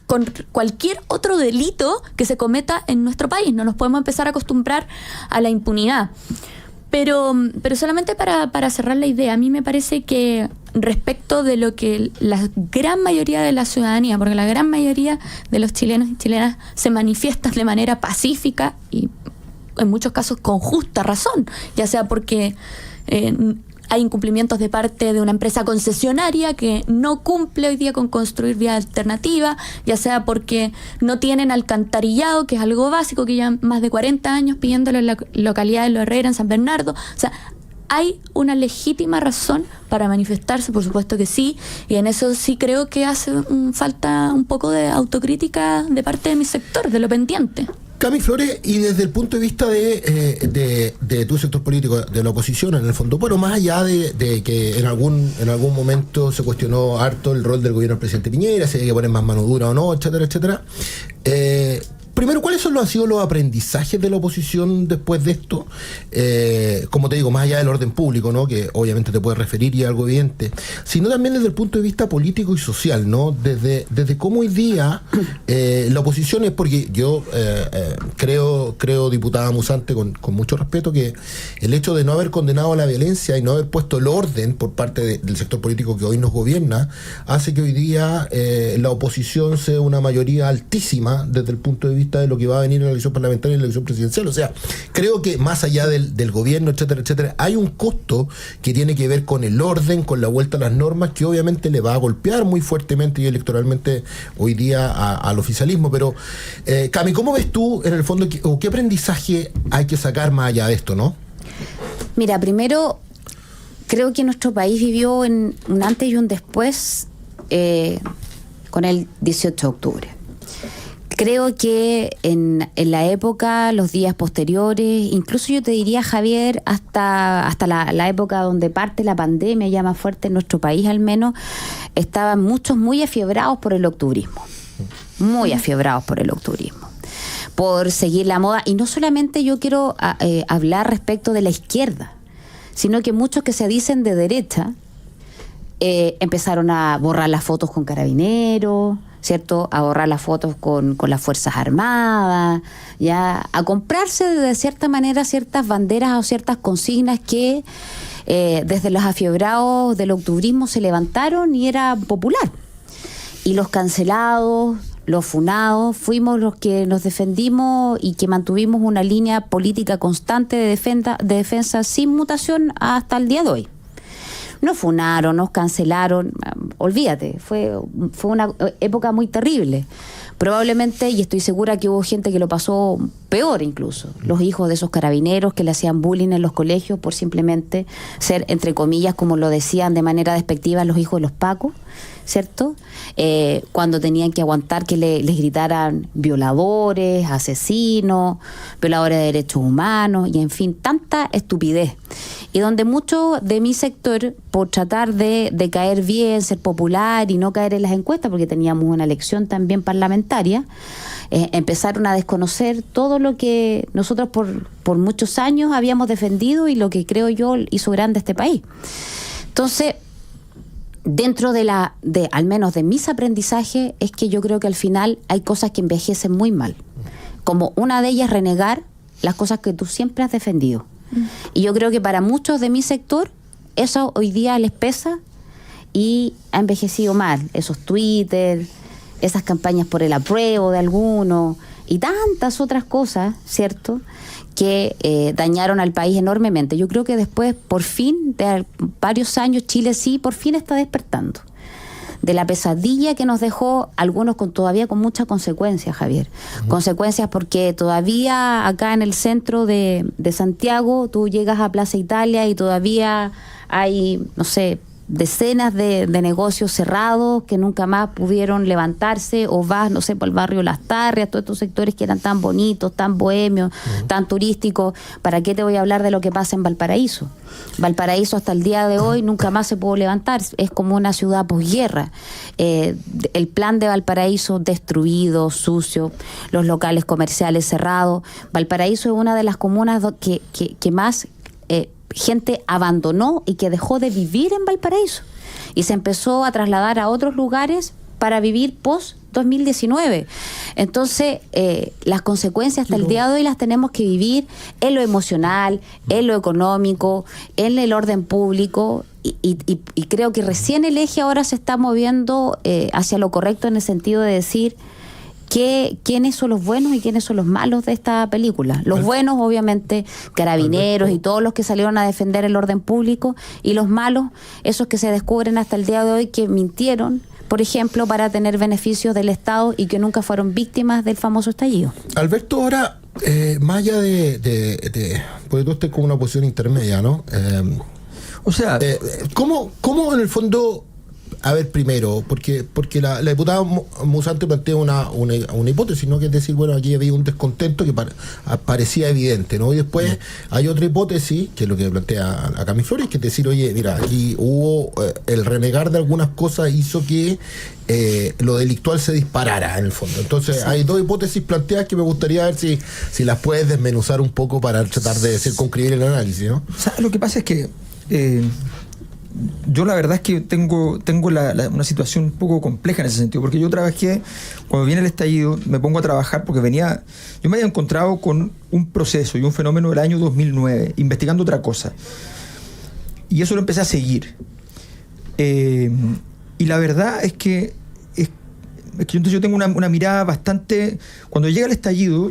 [SPEAKER 4] con cualquier otro delito que se cometa en nuestro país. No nos podemos empezar a acostumbrar a la impunidad. Pero solamente para cerrar la idea, a mí me parece que respecto de lo que la gran mayoría de la ciudadanía, porque la gran mayoría de los chilenos y chilenas se manifiestan de manera pacífica y en muchos casos con justa razón, ya sea porque hay incumplimientos de parte de una empresa concesionaria que no cumple hoy día con construir vía alternativa, ya sea porque no tienen alcantarillado, que es algo básico, que llevan más de 40 años pidiéndolo en la localidad de Los Herrera, en San Bernardo. O sea, ¿hay una legítima razón para manifestarse? Por supuesto que sí, y en eso sí creo que hace falta un poco de autocrítica de parte de mi sector, de lo pendiente.
[SPEAKER 1] Cami Flores, y desde el punto de vista de tu sector político, de la oposición, en el fondo, bueno, más allá de que en algún momento se cuestionó harto el rol del gobierno del presidente Piñera, si hay que poner más mano dura o no, etcétera, etcétera. Primero, ¿cuáles han sido los aprendizajes de la oposición después de esto? Como te digo, más allá del orden público, ¿no? Que obviamente te puedes referir y es algo evidente, sino también desde el punto de vista político y social, ¿no? Desde cómo hoy día la oposición es, porque yo creo, diputada Musante, con mucho respeto, que el hecho de no haber condenado a la violencia y no haber puesto el orden por parte del sector político que hoy nos gobierna, hace que hoy día la oposición sea una mayoría altísima desde el punto de vista de lo que va a venir en la elección parlamentaria y en la elección presidencial. O sea, creo que más allá del gobierno, etcétera, etcétera, hay un costo que tiene que ver con el orden, con la vuelta a las normas, que obviamente le va a golpear muy fuertemente y electoralmente hoy día al oficialismo. Pero, Cami, ¿cómo ves tú, en el fondo, qué aprendizaje hay que sacar más allá de esto, no?
[SPEAKER 2] Mira, primero, creo que nuestro país vivió en un antes y un después con el 18 de octubre. Creo que en la época, los días posteriores, incluso yo te diría, Javier, hasta la época donde parte la pandemia ya más fuerte en nuestro país al menos, estaban muchos muy afiebrados por el octubrismo. Muy afiebrados por el octubrismo. Por seguir la moda. Y no solamente yo quiero hablar respecto de la izquierda, sino que muchos que se dicen de derecha empezaron a borrar las fotos con carabineros, ¿cierto? A borrar las fotos con las Fuerzas Armadas, ya a comprarse de cierta manera ciertas banderas o ciertas consignas que desde los afiebrados del octubrismo se levantaron y era popular. Y los cancelados, los funados, fuimos los que nos defendimos y que mantuvimos una línea política constante de defensa sin mutación hasta el día de hoy. Nos funaron, nos cancelaron, olvídate, fue una época muy terrible. Probablemente, y estoy segura que hubo gente que lo pasó peor incluso, los hijos de esos carabineros que le hacían bullying en los colegios por simplemente ser, entre comillas, como lo decían de manera despectiva, los hijos de los pacos, ¿cierto? Cuando tenían que aguantar que les gritaran violadores, asesinos, violadores de derechos humanos, y en fin, tanta estupidez. Y donde muchos de mi sector, por tratar de caer bien, ser popular y no caer en las encuestas, porque teníamos una elección también parlamentaria, empezaron a desconocer todo lo que nosotros por muchos años habíamos defendido y lo que creo yo hizo grande este país. Entonces, dentro al menos de mis aprendizajes, es que yo creo que al final hay cosas que envejecen muy mal. Como una de ellas, renegar las cosas que tú siempre has defendido. Y yo creo que para muchos de mi sector, eso hoy día les pesa y ha envejecido mal. Esos Twitter, esas campañas por el apruebo de algunos y tantas otras cosas, ¿cierto?, que dañaron al país enormemente. Yo creo que después, por fin, de varios años, Chile sí, por fin está despertando de la pesadilla que nos dejó, algunos todavía con muchas consecuencias, Javier. Consecuencias porque todavía acá en el centro de Santiago, tú llegas a Plaza Italia y todavía hay, no sé, decenas de negocios cerrados que nunca más pudieron levantarse, o vas, no sé, por el barrio Las Tarrias, todos estos sectores que eran tan bonitos, tan bohemios, tan turísticos. ¿Para qué te voy a hablar de lo que pasa en Valparaíso? Valparaíso hasta el día de hoy nunca más se pudo levantar, es como una ciudad posguerra. El plan de Valparaíso destruido, sucio, los locales comerciales cerrados. Valparaíso es una de las comunas que más gente abandonó y que dejó de vivir en Valparaíso y se empezó a trasladar a otros lugares para vivir post-2019. Entonces, las consecuencias hasta el día de hoy las tenemos que vivir en lo emocional, en lo económico, en el orden público, y creo que recién el eje ahora se está moviendo hacia lo correcto, en el sentido de decir quiénes son los buenos y quiénes son los malos de esta película. Los buenos, obviamente, carabineros y todos los que salieron a defender el orden público, y los malos, esos que se descubren hasta el día de hoy que mintieron, por ejemplo, para tener beneficios del Estado y que nunca fueron víctimas del famoso estallido.
[SPEAKER 1] Alberto, ahora, más allá porque tú estás con una posición intermedia, ¿no?
[SPEAKER 3] O sea,
[SPEAKER 1] ¿cómo en el fondo... A ver, primero, porque la diputada Musante plantea una hipótesis, ¿no? Que es decir, bueno, aquí había un descontento que parecía evidente, ¿no? Y después hay otra hipótesis, que es lo que plantea a Cami Flores, que es decir, oye, mira, aquí hubo el renegar de algunas cosas hizo que lo delictual se disparara, en el fondo. Entonces, sí, hay dos hipótesis planteadas que me gustaría ver si las puedes desmenuzar un poco para tratar de circunscribir el análisis, ¿no?
[SPEAKER 3] O sea, lo que pasa es que... yo la verdad es que tengo una situación un poco compleja en ese sentido, porque yo trabajé, cuando viene el estallido, me pongo a trabajar porque yo me había encontrado con un proceso y un fenómeno del año 2009, investigando otra cosa. Y eso lo empecé a seguir. Y la verdad es que entonces yo tengo una mirada bastante... Cuando llega el estallido,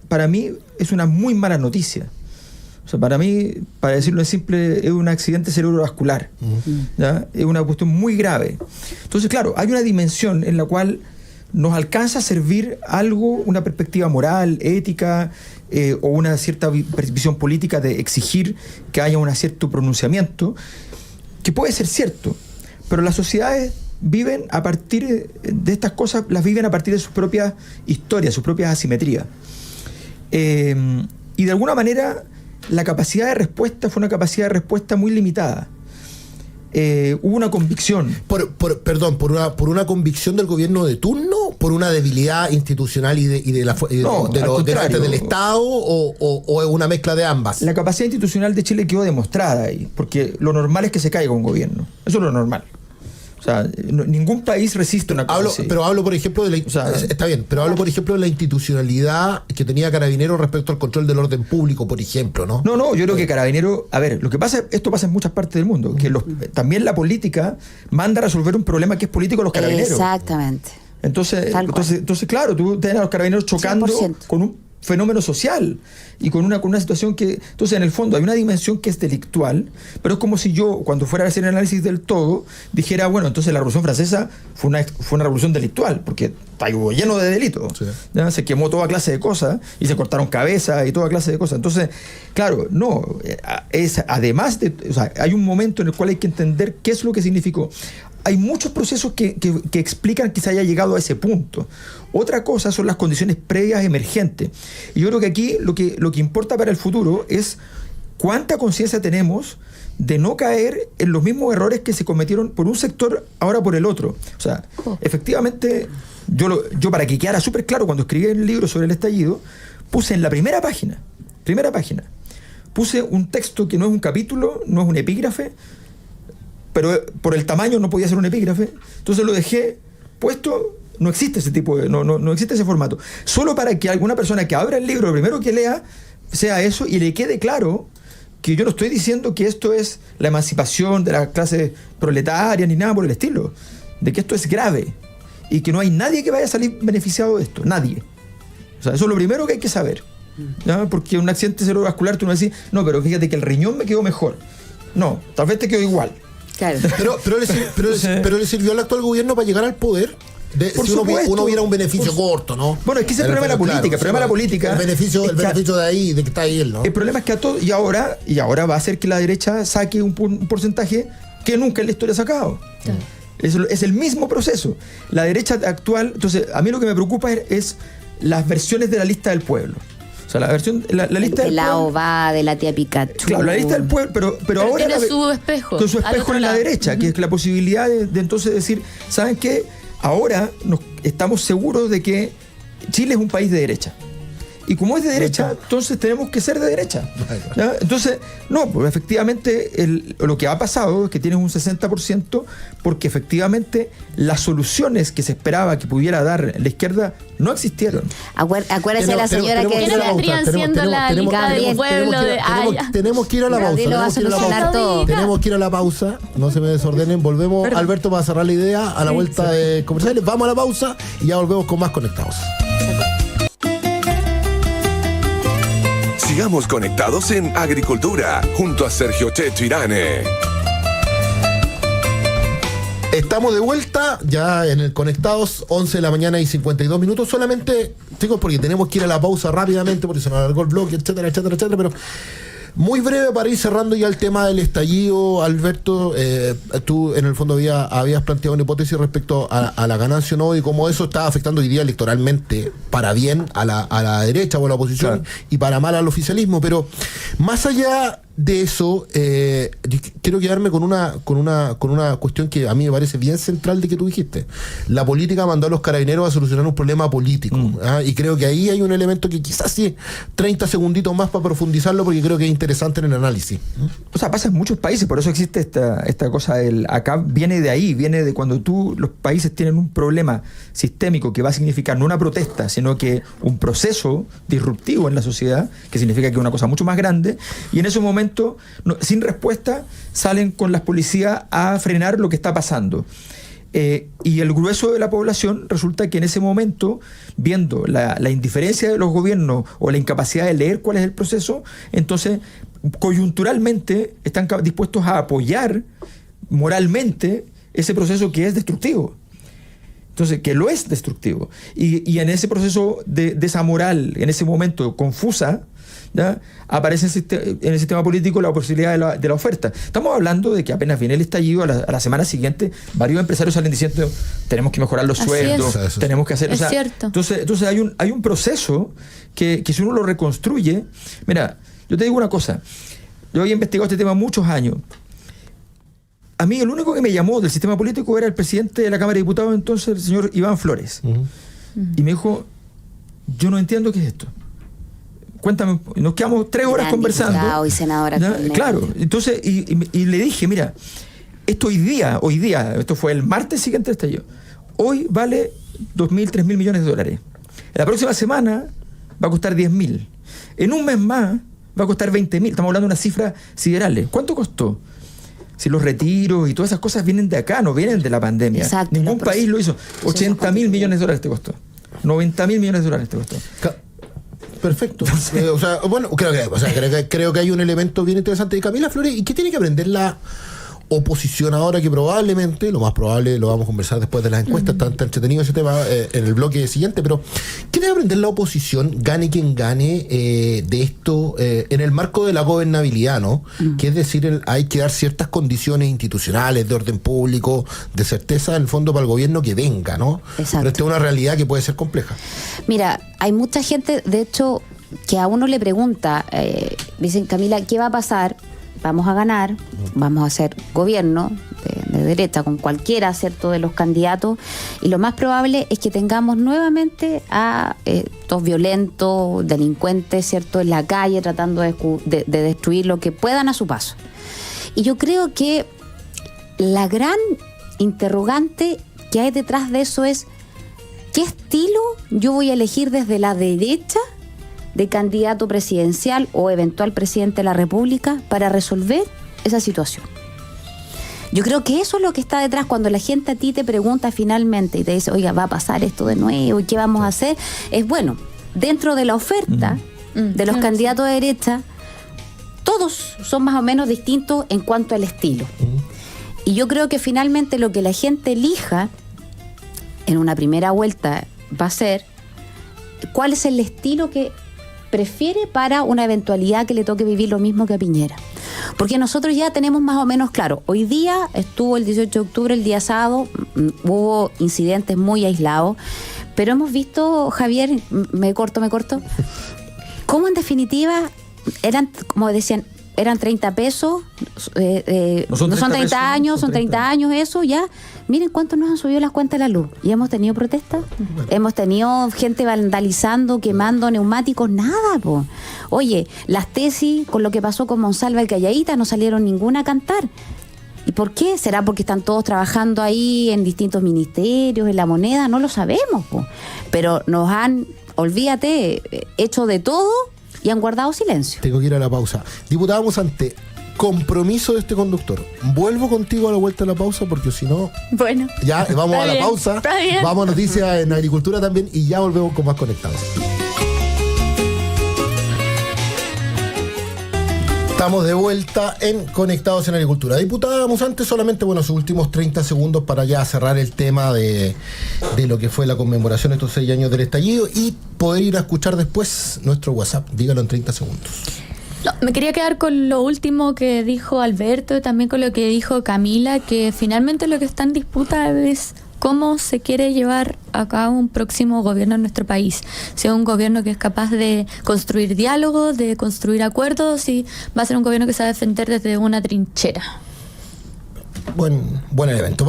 [SPEAKER 3] para mí es una muy mala noticia. O sea, para mí, para decirlo en simple, es un accidente cerebrovascular. ¿Ya? Es una cuestión muy grave. Entonces, claro, hay una dimensión en la cual nos alcanza a servir algo, una perspectiva moral, ética, o una cierta visión política de exigir que haya un cierto pronunciamiento, que puede ser cierto, pero las sociedades viven a partir de estas cosas, las viven a partir de sus propias historias, sus propias asimetrías. Y de alguna manera... la capacidad de respuesta fue una capacidad de respuesta muy limitada. Hubo una convicción.
[SPEAKER 1] ¿Por una convicción del gobierno de turno? ¿Por una debilidad institucional y del Estado? ¿O es una mezcla de ambas?
[SPEAKER 3] La capacidad institucional de Chile quedó demostrada ahí, porque lo normal es que se caiga un gobierno. Eso es lo normal. O sea, ningún país resiste una cosa así.
[SPEAKER 1] Pero hablo, por ejemplo, está bien, pero hablo, por ejemplo, de la institucionalidad que tenía Carabineros respecto al control del orden público, por ejemplo, ¿no?
[SPEAKER 3] No, yo creo que Carabineros... A ver, lo que pasa, esto pasa en muchas partes del mundo, que también la política manda a resolver un problema que es político a los Carabineros.
[SPEAKER 2] Exactamente.
[SPEAKER 3] Entonces, claro, tú tenés a los Carabineros chocando 100%. Con un fenómeno social y con una situación que... Entonces, en el fondo, hay una dimensión que es delictual, pero es como si yo, cuando fuera a hacer el análisis del todo, dijera, bueno, entonces la Revolución Francesa fue una revolución delictual, porque está lleno de delitos. Sí. ¿Ya? Se quemó toda clase de cosas y se cortaron cabezas y toda clase de cosas. Entonces, claro, además de... O sea, hay un momento en el cual hay que entender qué es lo que significó. Hay muchos procesos que explican que se haya llegado a ese punto. Otra cosa son las condiciones previas emergentes. Y yo creo que aquí lo que importa para el futuro es cuánta conciencia tenemos de no caer en los mismos errores que se cometieron por un sector, ahora por el otro. O sea, efectivamente, yo para que quedara súper claro, cuando escribí el libro sobre el estallido, puse en la primera página, puse un texto que no es un capítulo, no es un epígrafe, pero por el tamaño no podía ser un epígrafe, entonces lo dejé puesto. No existe ese tipo de... No existe ese formato. Solo para que alguna persona que abra el libro, lo primero que lea sea eso y le quede claro que yo no estoy diciendo que esto es la emancipación de las clases proletarias ni nada por el estilo. De que esto es grave y que no hay nadie que vaya a salir beneficiado de esto. Nadie. O sea, eso es lo primero que hay que saber. ¿Ya? Porque un accidente cerebrovascular tú no decís, no, pero fíjate que el riñón me quedó mejor. No, tal vez te quedó igual.
[SPEAKER 2] Claro.
[SPEAKER 1] Pero le sirvió al actual gobierno para llegar al poder. Si uno viera un beneficio corto, ¿no?
[SPEAKER 3] Bueno, es que ese es el problema de la política. El problema de la política.
[SPEAKER 1] El beneficio de ahí, de que está ahí él, ¿no?
[SPEAKER 3] El problema es que a todo. Y ahora va a hacer que la derecha saque un porcentaje que nunca en la historia ha sacado. Claro. Es el mismo proceso. La derecha actual. Entonces, a mí lo que me preocupa es las versiones de la lista del pueblo. O sea, la lista del
[SPEAKER 2] la
[SPEAKER 3] pueblo.
[SPEAKER 2] OVA, de la tía Pikachu.
[SPEAKER 3] Claro, la lista del pueblo, pero ahora.
[SPEAKER 4] Tiene su espejo.
[SPEAKER 3] Con su espejo en la derecha, que es la posibilidad de entonces decir, ¿saben qué? Ahora estamos seguros de que Chile es un país de derecha. Y como es de derecha, entonces tenemos que ser de derecha. ¿Ya? Entonces, no, pues efectivamente lo que ha pasado es que tienes un 60% porque efectivamente las soluciones que se esperaba que pudiera dar la izquierda no existieron.
[SPEAKER 2] Acuérdese de la señora que...
[SPEAKER 4] ¿Quiénes vendrían siendo la lista del pueblo?
[SPEAKER 1] Tenemos que ir a la pausa. Tenemos que ir a la pausa. No se me desordenen. Volvemos, Alberto, para cerrar la idea a la vuelta de comerciales. Vamos a la pausa y ya volvemos con más Conectados.
[SPEAKER 6] Sigamos conectados en Agricultura, junto a Sergio Checho Irane.
[SPEAKER 1] Estamos de vuelta, ya en el Conectados, 11 de la mañana y 52 minutos. Solamente, chicos, porque tenemos que ir a la pausa rápidamente, porque se nos alargó el bloque, etcétera, etcétera, etcétera, pero muy breve para ir cerrando ya el tema del estallido. Alberto, tú en el fondo habías planteado una hipótesis respecto a la ganancia o no, y cómo eso está afectando hoy día electoralmente para bien a la derecha o a la oposición, claro, y para mal al oficialismo. Pero más allá de eso, quiero quedarme con una cuestión que a mí me parece bien central de que tú dijiste. La política mandó a los carabineros a solucionar un problema político. Y creo que ahí hay un elemento que quizás sí, 30 segunditos más para profundizarlo, porque creo que es interesante en el análisis.
[SPEAKER 3] O sea, pasa en muchos países, por eso existe esta cosa acá viene de ahí, viene de cuando los países tienen un problema sistémico que va a significar no una protesta, sino que un proceso disruptivo en la sociedad, que significa que es una cosa mucho más grande, y en ese momento, sin respuesta, salen con las policías a frenar lo que está pasando. Y el grueso de la población resulta que en ese momento, viendo la indiferencia de los gobiernos o la incapacidad de leer cuál es el proceso, entonces coyunturalmente están dispuestos a apoyar moralmente ese proceso que es destructivo. Entonces, que lo es destructivo. Y en ese proceso de esa moral, en ese momento confusa, ¿ya?, aparece en el sistema político la posibilidad de la oferta. Estamos hablando de que apenas viene el estallido, a la semana siguiente varios empresarios salen diciendo tenemos que mejorar los sueldos, tenemos que hacer...
[SPEAKER 4] Es cierto.
[SPEAKER 3] Entonces hay un proceso que si uno lo reconstruye... Mira, yo te digo una cosa, yo había investigado este tema muchos años. A mí el único que me llamó del sistema político era el presidente de la Cámara de Diputados entonces, el señor Iván Flores. Y me dijo, yo no entiendo qué es esto. Cuéntame, nos quedamos 3 horas conversando.
[SPEAKER 2] Y senadora.
[SPEAKER 3] Claro, entonces, y le dije, mira, esto hoy día, esto fue el martes siguiente al estallido, hoy vale 2.000, 3.000 millones de dólares. La próxima semana va a costar 10.000. En un mes más va a costar 20.000. Estamos hablando de unas cifras siderales. ¿Cuánto costó? Si los retiros y todas esas cosas vienen de acá, no vienen de la pandemia.
[SPEAKER 2] Exacto,
[SPEAKER 3] ningún país lo hizo. 80.000 millones de dólares te costó. 90.000 millones de dólares te costó.
[SPEAKER 1] Perfecto. Creo que hay un elemento bien interesante. Y Camila Flores, ¿y qué tiene que aprender la oposición ahora, que probablemente, lo más probable, lo vamos a conversar después de las encuestas, está entretenido ese tema en el bloque siguiente, pero ¿qué debe aprender la oposición, gane quien gane, de esto en el marco de la gobernabilidad, ¿no? Que es decir, hay que dar ciertas condiciones institucionales, de orden público, de certeza, en el fondo, para el gobierno que venga, ¿no?
[SPEAKER 2] Exacto.
[SPEAKER 1] Pero esta es una realidad que puede ser compleja.
[SPEAKER 2] Mira, hay mucha gente, de hecho, que a uno le pregunta, dicen, Camila, ¿qué va a pasar? Vamos a ganar, vamos a hacer gobierno de derecha con cualquiera, ¿cierto?, de los candidatos, y lo más probable es que tengamos nuevamente a estos violentos, delincuentes, ¿cierto?, en la calle tratando de destruir lo que puedan a su paso. Y yo creo que la gran interrogante que hay detrás de eso es ¿qué estilo yo voy a elegir desde la derecha de candidato presidencial o eventual presidente de la República para resolver esa situación? Yo creo que eso es lo que está detrás cuando la gente a ti te pregunta finalmente y te dice, oiga, va a pasar esto de nuevo, ¿y qué vamos a hacer? Es bueno, dentro de la oferta de los candidatos de derecha, todos son más o menos distintos en cuanto al estilo. Y yo creo que finalmente lo que la gente elija en una primera vuelta va a ser cuál es el estilo que prefiere para una eventualidad que le toque vivir lo mismo que a Piñera. Porque nosotros ya tenemos más o menos claro, hoy día estuvo el 18 de octubre, el día sábado, hubo incidentes muy aislados, pero hemos visto, Javier, me corto, cómo en definitiva eran, como decían, eran 30 pesos, no son 30 años, son 30 años eso, ya. Miren cuánto nos han subido las cuentas de la luz. ¿Y hemos tenido protestas? Hemos tenido gente vandalizando, quemando neumáticos, nada, po. Oye, las tesis, con lo que pasó con Monsalva y Calladita, no salieron ninguna a cantar. ¿Y por qué? ¿Será porque están todos trabajando ahí en distintos ministerios, en La Moneda? No lo sabemos, po. Pero nos han, olvídate, hecho de todo y han guardado silencio.
[SPEAKER 1] Tengo que ir a la pausa. Diputada Musante, compromiso de este conductor. Vuelvo contigo a la vuelta de la pausa, porque si no...
[SPEAKER 4] Bueno.
[SPEAKER 1] Ya vamos a la
[SPEAKER 4] bien,
[SPEAKER 1] pausa. Vamos a noticias en agricultura también y ya volvemos con más Conectados. Estamos de vuelta en Conectados en Agricultura. Diputada Musante, solamente sus últimos 30 segundos para ya cerrar el tema de lo que fue la conmemoración de estos 6 años del estallido y poder ir a escuchar después nuestro WhatsApp. Dígalo en 30 segundos.
[SPEAKER 4] No, me quería quedar con lo último que dijo Alberto y también con lo que dijo Camila, que finalmente lo que está en disputa es cómo se quiere llevar a cabo un próximo gobierno en nuestro país. Sea un gobierno que es capaz de construir diálogos, de construir acuerdos, y va a ser un gobierno que se va a defender desde una trinchera.
[SPEAKER 1] Buen evento.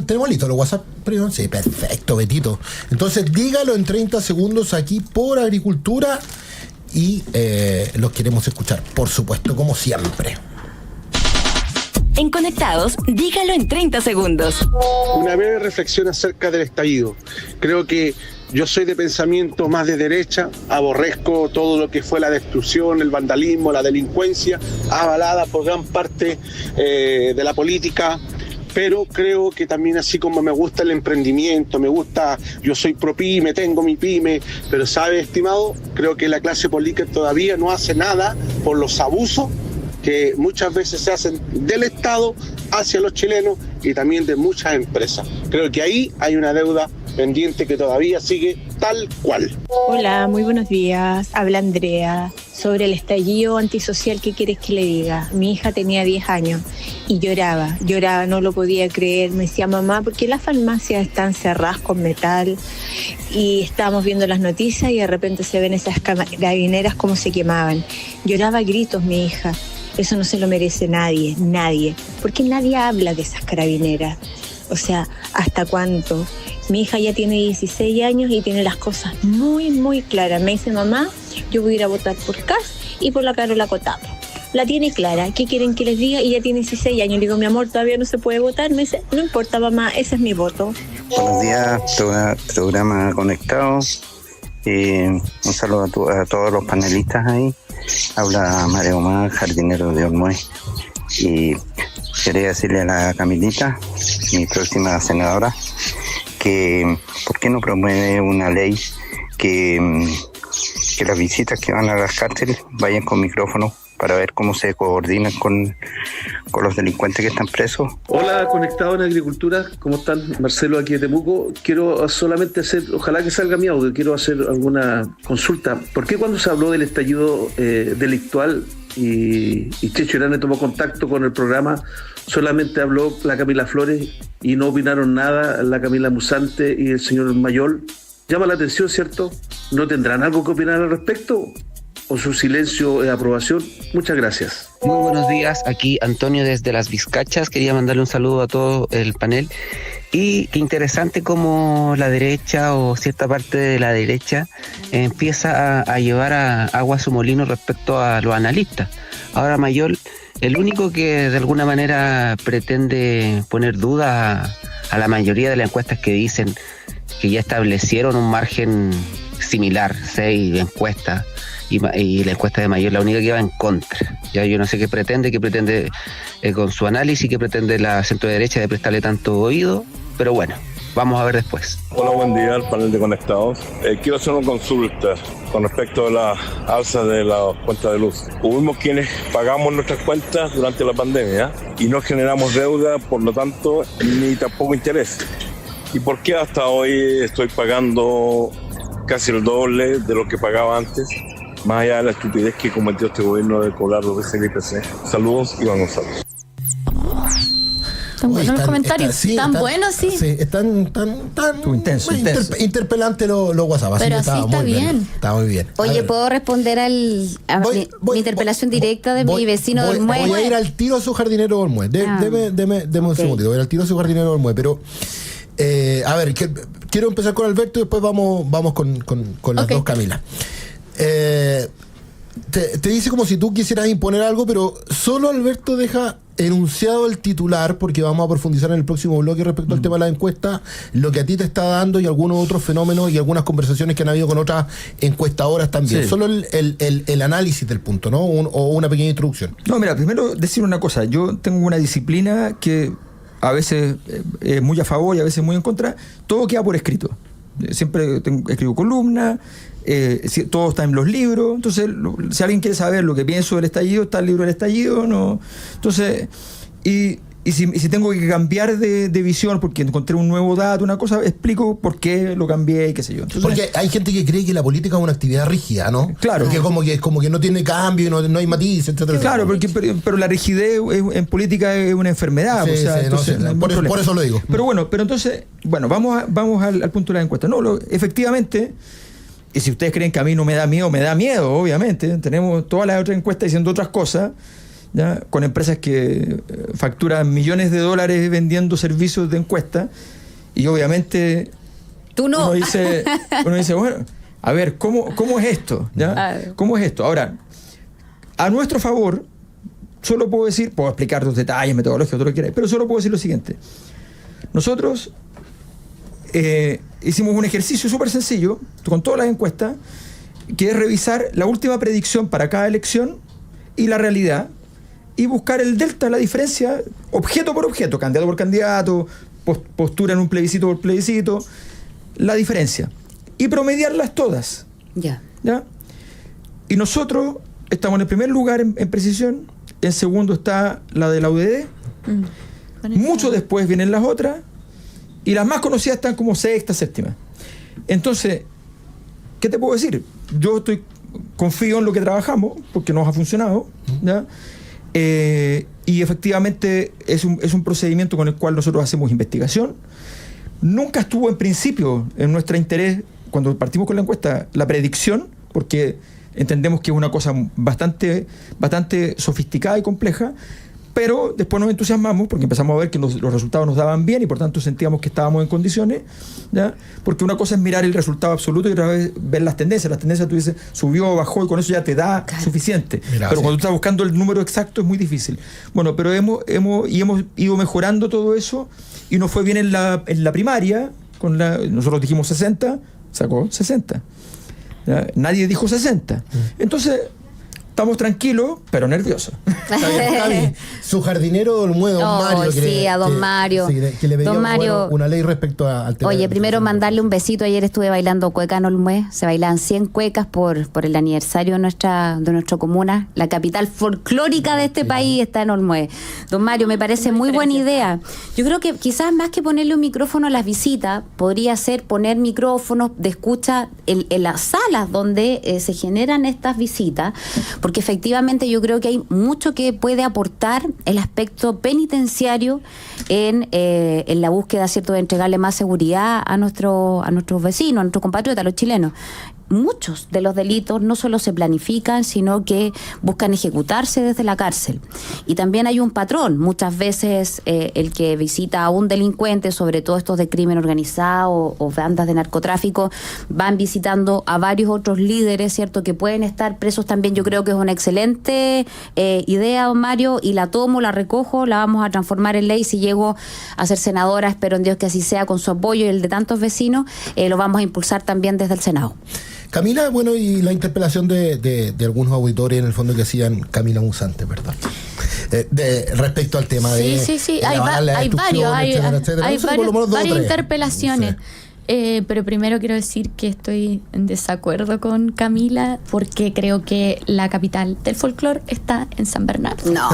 [SPEAKER 1] ¿Tenemos listo los WhatsApp? Sí, perfecto, Betito. Entonces dígalo en 30 segundos aquí por Agricultura y los queremos escuchar, por supuesto, como siempre.
[SPEAKER 7] En Conectados, dígalo en 30 segundos.
[SPEAKER 8] Una breve reflexión acerca del estallido. Creo que yo soy de pensamiento más de derecha, aborrezco todo lo que fue la destrucción, el vandalismo, la delincuencia, avalada por gran parte de la política, pero creo que también, así como me gusta el emprendimiento, yo soy pro pyme, tengo mi pyme, pero sabe, estimado, creo que la clase política todavía no hace nada por los abusos que muchas veces se hacen del Estado hacia los chilenos y también de muchas empresas. Creo que ahí hay una deuda pendiente que todavía sigue tal cual.
[SPEAKER 9] Hola, muy buenos días. Habla Andrea. Sobre el estallido antisocial, ¿qué quieres que le diga? Mi hija tenía 10 años y lloraba, no lo podía creer. Me decía, mamá, ¿por qué las farmacias están cerradas con metal? Y estábamos viendo las noticias y de repente se ven esas carabineras como se quemaban. Lloraba a gritos mi hija. Eso no se lo merece nadie, porque nadie habla de esas carabineras. O sea, ¿hasta cuánto? Mi hija ya tiene 16 años y tiene las cosas muy, muy claras. Me dice, mamá, yo voy a ir a votar por Kast y por la Carola Cotapo. La tiene clara. ¿Qué quieren que les diga? Y ya tiene 16 años. Le digo, mi amor, todavía no se puede votar. Me dice, no importa, mamá, ese es mi voto.
[SPEAKER 10] Buenos días, programa Conectado. Un saludo a todos los panelistas ahí. Habla María Omar, jardinero de Olmué. Y quería decirle a la Camilita, mi próxima senadora, que ¿por qué no promueve una ley que las visitas que van a las cárceles vayan con micrófono para ver cómo se coordinan con los delincuentes que están presos?
[SPEAKER 11] Hola, conectado en Agricultura, ¿cómo están? Marcelo aquí de Temuco. Quiero solamente ojalá que salga mi audio, quiero hacer alguna consulta. ¿Por qué cuando se habló del estallido delictual y Checho Irane tomó contacto con el programa, solamente habló la Camila Flores y no opinaron nada la Camila Musante y el señor Mayol? Llama la atención, ¿cierto? ¿No tendrán algo que opinar al respecto? ¿O su silencio es aprobación? Muchas gracias.
[SPEAKER 12] Muy buenos días, aquí Antonio desde Las Vizcachas. Quería mandarle un saludo a todo el panel. Y qué interesante cómo la derecha o cierta parte de la derecha empieza a llevar a agua a su molino respecto a los analistas. Ahora Mayol, el único que de alguna manera pretende poner dudas a la mayoría de las encuestas que dicen que ya establecieron un margen similar, 6 encuestas, y la encuesta de Mayol la única que va en contra. Ya yo no sé qué pretende con su análisis, qué pretende la centro derecha de prestarle tanto oído, pero bueno, vamos a ver después.
[SPEAKER 13] Hola, buen día al panel de Conectados. Quiero hacer una consulta con respecto a la alza de la cuenta de luz. Hubimos quienes pagamos nuestras cuentas durante la pandemia y no generamos deuda, por lo tanto, ni tampoco interés. ¿Y por qué hasta hoy estoy pagando casi el doble de lo que pagaba antes? Más allá de la estupidez que cometió este gobierno de cobrar los veces el IPC. Saludos, Iván González.
[SPEAKER 4] Están buenos los comentarios. Están buenos, sí.
[SPEAKER 1] Sí, están
[SPEAKER 3] intenso.
[SPEAKER 1] Interpelante los WhatsApp.
[SPEAKER 4] Pero así está bien.
[SPEAKER 1] Está muy bien.
[SPEAKER 2] Oye, ¿puedo responder a mi interpelación directa de mi vecino de Olmué?
[SPEAKER 1] Voy a ir al tiro a su jardinero de Olmué. Deme un segundito. Voy a ir al tiro a su jardinero de Olmué. Pero, a ver, quiero empezar con Alberto y después vamos con las dos Camilas. Te dice como si tú quisieras imponer algo, pero solo Alberto deja enunciado el titular, porque vamos a profundizar en el próximo bloque respecto al tema de la encuesta, lo que a ti te está dando y algunos otros fenómenos y algunas conversaciones que han habido con otras encuestadoras también. Sí. Solo el análisis del punto, ¿no? O una pequeña introducción.
[SPEAKER 3] No, mira, primero decir una cosa. Yo tengo una disciplina que a veces es muy a favor y a veces muy en contra. Todo queda por escrito. siempre escribo columnas, todo está en los libros. Entonces, si alguien quiere saber lo que pienso del estallido, está el libro del estallido, ¿no? Entonces, y si tengo que cambiar de visión porque encontré un nuevo dato, una cosa, explico por qué lo cambié y qué sé yo. Entonces,
[SPEAKER 1] porque hay gente que cree que la política es una actividad rígida, ¿no?
[SPEAKER 3] Claro.
[SPEAKER 1] Que como que no tiene cambio y no hay matices, etcétera.
[SPEAKER 3] Claro, pero la rigidez en política es una enfermedad.
[SPEAKER 1] Sí, entonces, por eso lo digo.
[SPEAKER 3] Pero entonces, vamos al punto de la encuesta. No, efectivamente, y si ustedes creen que a mí no me da miedo, obviamente. Tenemos todas las otras encuestas diciendo otras cosas, ¿ya? Con empresas que facturan millones de dólares vendiendo servicios de encuesta, y obviamente
[SPEAKER 2] tú no.
[SPEAKER 3] Uno dice, bueno, a ver, ¿cómo es esto? ¿Ya? ¿Cómo es esto? Ahora, a nuestro favor, solo puedo explicar los detalles, metodología, todo lo que quieras, pero solo puedo decir lo siguiente. Nosotros hicimos un ejercicio súper sencillo con todas las encuestas, que es revisar la última predicción para cada elección y la realidad, y buscar el delta, la diferencia, objeto por objeto, candidato por candidato, postura en un plebiscito por plebiscito, la diferencia. Y promediarlas todas.
[SPEAKER 2] ¿Ya?
[SPEAKER 3] Y nosotros estamos en el primer lugar en precisión, en segundo está la de la UDD, mucho después vienen las otras, y las más conocidas están como sexta, séptima. Entonces, ¿qué te puedo decir? Yo confío en lo que trabajamos, porque nos ha funcionado, ¿ya? Y efectivamente es un procedimiento con el cual nosotros hacemos investigación. Nunca estuvo en principio en nuestro interés, cuando partimos con la encuesta, la predicción, porque entendemos que es una cosa bastante sofisticada y compleja, pero después nos entusiasmamos porque empezamos a ver que los resultados nos daban bien y por tanto sentíamos que estábamos en condiciones, ¿ya? Porque una cosa es mirar el resultado absoluto y otra vez ver las tendencias. Las tendencias tú dices, subió, bajó, y con eso ya te da suficiente. Pero cuando tú estás buscando el número exacto es muy difícil. Bueno, pero hemos ido mejorando todo eso, y nos fue bien en la primaria. Nosotros dijimos 60, sacó 60. ¿Ya? Nadie dijo 60. Entonces, estamos tranquilos, pero nerviosos.
[SPEAKER 1] Cami, su jardinero de Olmué, don Mario.
[SPEAKER 2] A don Mario.
[SPEAKER 1] Que le pedía una ley respecto al tema.
[SPEAKER 2] Oye, primero mandarle un besito. Ayer estuve bailando cueca en Olmué. Se bailan 100 cuecas por el aniversario de nuestra comuna. La capital folclórica de este país está en Olmué. Don Mario, me parece muy buena idea. Yo creo que quizás más que ponerle un micrófono a las visitas, podría ser poner micrófonos de escucha en las salas donde se generan estas visitas, porque efectivamente yo creo que hay mucho que puede aportar el aspecto penitenciario en la búsqueda, ¿cierto?, de entregarle más seguridad a nuestros vecinos, a nuestros compatriotas, a los chilenos. Muchos de los delitos no solo se planifican, sino que buscan ejecutarse desde la cárcel. Y también hay un patrón. Muchas veces el que visita a un delincuente, sobre todo estos de crimen organizado o bandas de narcotráfico, van visitando a varios otros líderes, ¿cierto?, que pueden estar presos también. Yo creo que es una excelente idea, don Mario, y la tomo, la recojo, la vamos a transformar en ley. Si llego a ser senadora, espero en Dios que así sea, con su apoyo y el de tantos vecinos, lo vamos a impulsar también desde el Senado.
[SPEAKER 1] Camila, bueno, y la interpelación de algunos auditores en el fondo que hacían Camila Musante, ¿verdad? Respecto al tema de...
[SPEAKER 4] Sí, hay varias interpelaciones. Pero primero quiero decir que estoy en desacuerdo con Camila, porque creo que la capital del folclore está en San Bernardo.
[SPEAKER 2] No,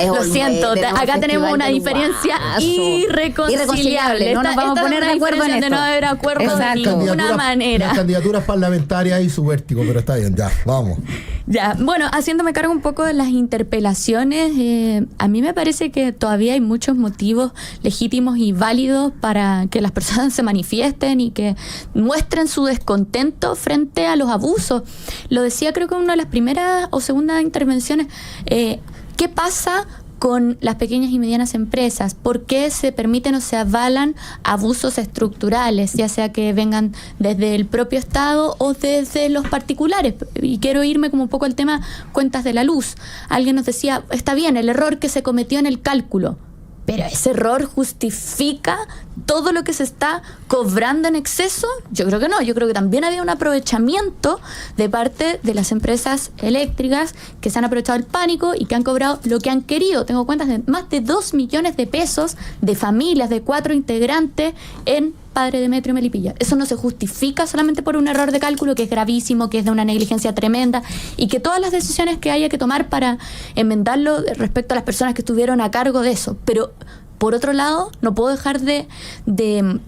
[SPEAKER 4] lo siento, acá tenemos una diferencia irreconciliable.
[SPEAKER 2] No nos vamos a poner de acuerdo en esto.
[SPEAKER 4] De no haber acuerdo de ninguna manera.
[SPEAKER 1] Las candidaturas parlamentarias y su vértigo, pero está bien, ya, vamos.
[SPEAKER 4] Ya, bueno, haciéndome cargo un poco de las interpelaciones, a mí me parece que todavía hay muchos motivos legítimos y válidos para que las personas se manifiesten y que muestren su descontento frente a los abusos. Lo decía creo que en una de las primeras o segundas intervenciones. ¿Qué pasa con las pequeñas y medianas empresas? ¿Por qué se permiten o se avalan abusos estructurales, ya sea que vengan desde el propio Estado o desde los particulares? Y quiero irme como un poco al tema cuentas de la luz. Alguien nos decía, está bien, el error que se cometió en el cálculo, pero ese error justifica todo lo que se está cobrando en exceso. Yo creo que no, yo creo que también había un aprovechamiento de parte de las empresas eléctricas que se han aprovechado el pánico y que han cobrado lo que han querido. Tengo cuentas de más de 2 millones de pesos de familias de 4 integrantes en padre de Metro y Melipilla. Eso no se justifica solamente por un error de cálculo que es gravísimo, que es de una negligencia tremenda, y que todas las decisiones que haya que tomar para enmendarlo respecto a las personas que estuvieron a cargo de eso. Pero por otro lado, no puedo dejar de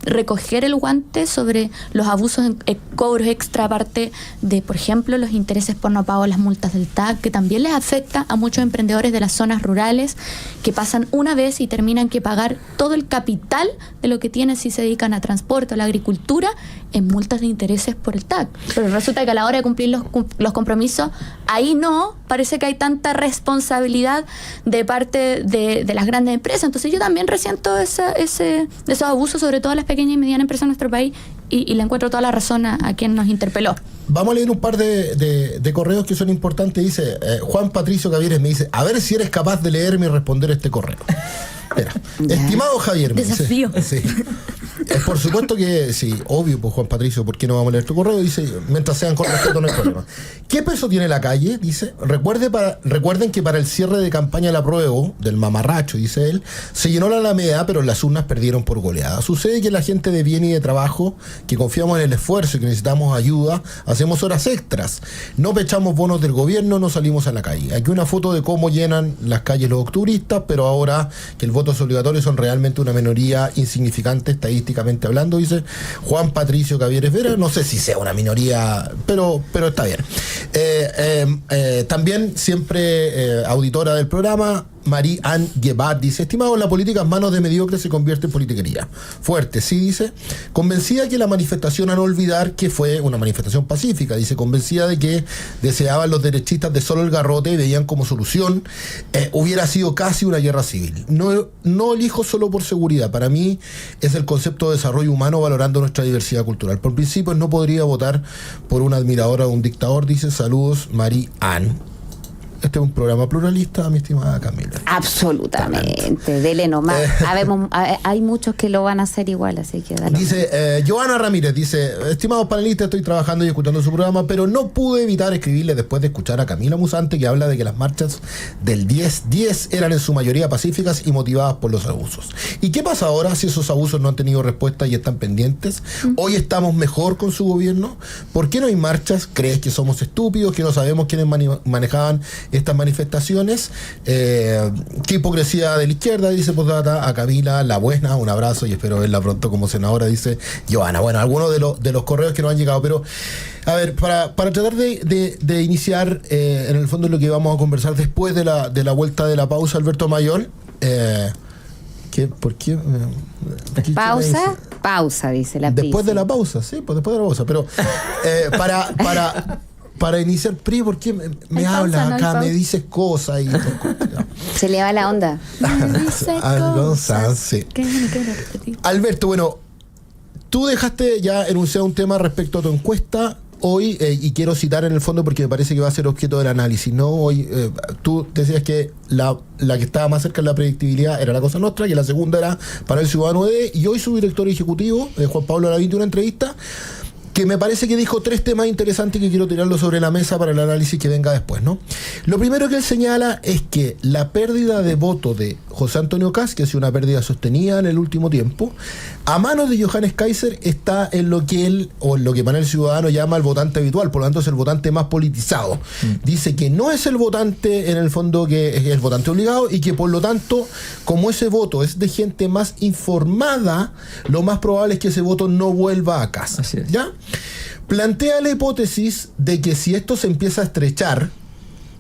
[SPEAKER 4] recoger el guante sobre los abusos en cobros extra, aparte de, por ejemplo, los intereses por no pago de las multas del TAC, que también les afecta a muchos emprendedores de las zonas rurales que pasan una vez y terminan que pagar todo el capital de lo que tienen si se dedican a transporte o a la agricultura en multas de intereses por el TAC. Pero resulta que a la hora de cumplir los compromisos, ahí no, parece que hay tanta responsabilidad de parte de las grandes empresas. Entonces yo también resiento esos abusos, sobre todo a las pequeñas y medianas empresas en nuestro país, y le encuentro toda la razón a quien nos interpeló.
[SPEAKER 1] Vamos a leer un par de correos que son importantes. Dice Juan Patricio Cavieres, me dice, a ver si eres capaz de leerme y responder este correo. Espera. Estimado Javier, me
[SPEAKER 4] desafío.
[SPEAKER 1] Dice, sí. Por supuesto que sí, obvio, pues Juan Patricio, ¿por qué no vamos a leer tu correo? Dice, mientras sean con respeto no hay problema. ¿Qué peso tiene la calle? Dice, recuerden que para el cierre de campaña del apruebo, del mamarracho, dice él, se llenó la Alameda, pero las urnas perdieron por goleada. Sucede que la gente de bien y de trabajo, que confiamos en el esfuerzo y que necesitamos ayuda, hacemos horas extras. No pechamos bonos del gobierno, no salimos a la calle. Aquí una foto de cómo llenan las calles los octubristas, pero ahora que el voto es obligatorio son realmente una minoría insignificante estadísticamente hablando, dice Juan Patricio Cavieres Vera. No sé si sea una minoría, pero está bien. También siempre auditora del programa, Marie-Anne Guevard, dice, estimado, la política en manos de mediocres se convierte en politiquería. Fuerte, sí, dice. Convencida que la manifestación, a no olvidar que fue una manifestación pacífica, dice, convencida de que deseaban los derechistas de solo el garrote y veían como solución hubiera sido casi una guerra civil. No elijo solo por seguridad, para mí es el concepto de desarrollo humano valorando nuestra diversidad cultural. Por principio no podría votar por una admiradora de un dictador, dice, saludos, Marie-Anne. Este es un programa pluralista, mi estimada Camila.
[SPEAKER 2] Absolutamente, dele nomás. Hay muchos que lo van a hacer igual, así que dale.
[SPEAKER 1] Dice Joana Ramírez, dice, estimados panelistas, estoy trabajando y escuchando su programa, pero no pude evitar escribirle después de escuchar a Camila Musante, que habla de que las marchas del 10-10 eran en su mayoría pacíficas y motivadas por los abusos. ¿Y qué pasa ahora si esos abusos no han tenido respuesta y están pendientes? ¿Hoy estamos mejor con su gobierno? ¿Por qué no hay marchas? ¿Crees que somos estúpidos, que no sabemos quiénes manejaban estas manifestaciones? Qué hipocresía de la izquierda, dice Postdata a Camila, la buena, un abrazo y espero verla pronto como senadora, dice Joana. Bueno, algunos de los correos que nos han llegado, pero a ver, para tratar de iniciar en el fondo lo que vamos a conversar después de la vuelta de la pausa, Alberto Mayor, ¿por qué?
[SPEAKER 2] Pausa, dice la
[SPEAKER 1] después de la pausa, sí, pues después de la pausa, pero para iniciar, Pri, ¿por qué me hablas acá? Me dices cosas y
[SPEAKER 2] se le va la onda.
[SPEAKER 1] Sí. Alberto, bueno, tú dejaste ya enunciado un tema respecto a tu encuesta hoy, y quiero citar en el fondo porque me parece que va a ser objeto del análisis, ¿no? Hoy tú decías que la que estaba más cerca de la predictibilidad era la Cosa Nostra, que la segunda era para el Ciudadano D, y hoy su director ejecutivo, Juan Pablo Lavín, dio una entrevista que me parece que dijo 3 temas interesantes que quiero tirarlo sobre la mesa para el análisis que venga después, ¿no? Lo primero que él señala es que la pérdida de voto de José Antonio Kast, que ha sido una pérdida sostenida en el último tiempo, a manos de Johannes Kaiser está en lo que él, o en lo que Panel Ciudadano llama el votante habitual, por lo tanto es el votante más politizado. Dice que no es el votante, en el fondo, que es el votante obligado, y que por lo tanto, como ese voto es de gente más informada, lo más probable es que ese voto no vuelva a Kast.
[SPEAKER 3] Así es.
[SPEAKER 1] ¿Ya? Plantea la hipótesis de que si esto se empieza a estrechar,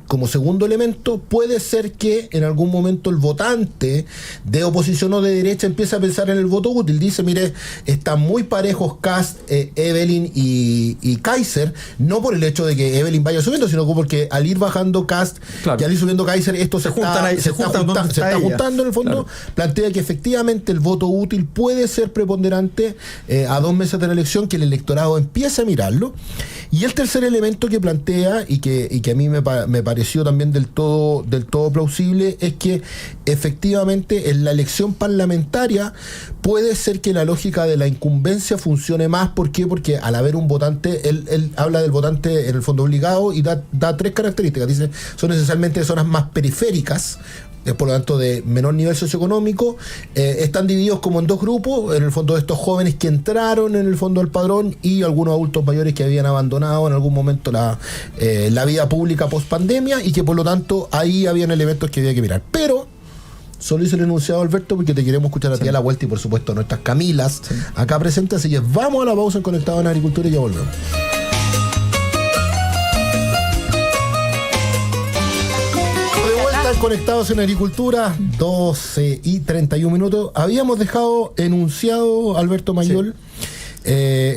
[SPEAKER 1] como segundo elemento, puede ser que en algún momento el votante de oposición o de derecha empiece a pensar en el voto útil. Dice, mire, están muy parejos Kast, Evelyn y Kaiser, no por el hecho de que Evelyn vaya subiendo, sino porque al ir bajando Kast,
[SPEAKER 3] claro,
[SPEAKER 1] y al ir subiendo Kaiser, esto se está juntando en el fondo. Claro. Plantea que efectivamente el voto útil puede ser preponderante a 2 meses de la elección, que el electorado empiece a mirarlo. Y el tercer elemento que plantea, y que a mí me pareció también del todo plausible, es que efectivamente en la elección parlamentaria puede ser que la lógica de la incumbencia funcione más. ¿Por qué? Porque al haber un votante, él habla del votante en el fondo obligado y da 3 características. Dice, son esencialmente zonas más periféricas, por lo tanto de menor nivel socioeconómico, están divididos como en dos grupos, en el fondo de estos jóvenes que entraron en el fondo del padrón y algunos adultos mayores que habían abandonado en algún momento la vida pública post pandemia y que por lo tanto ahí habían elementos que había que mirar. Pero solo hice el enunciado, Alberto, porque te queremos escuchar a ti a la vuelta y por supuesto a nuestras Camilas acá presentes, así que vamos a la pausa en Conectado en Agricultura y ya volvemos. Conectados en Agricultura, 12:31. Habíamos dejado enunciado, Alberto Mayol,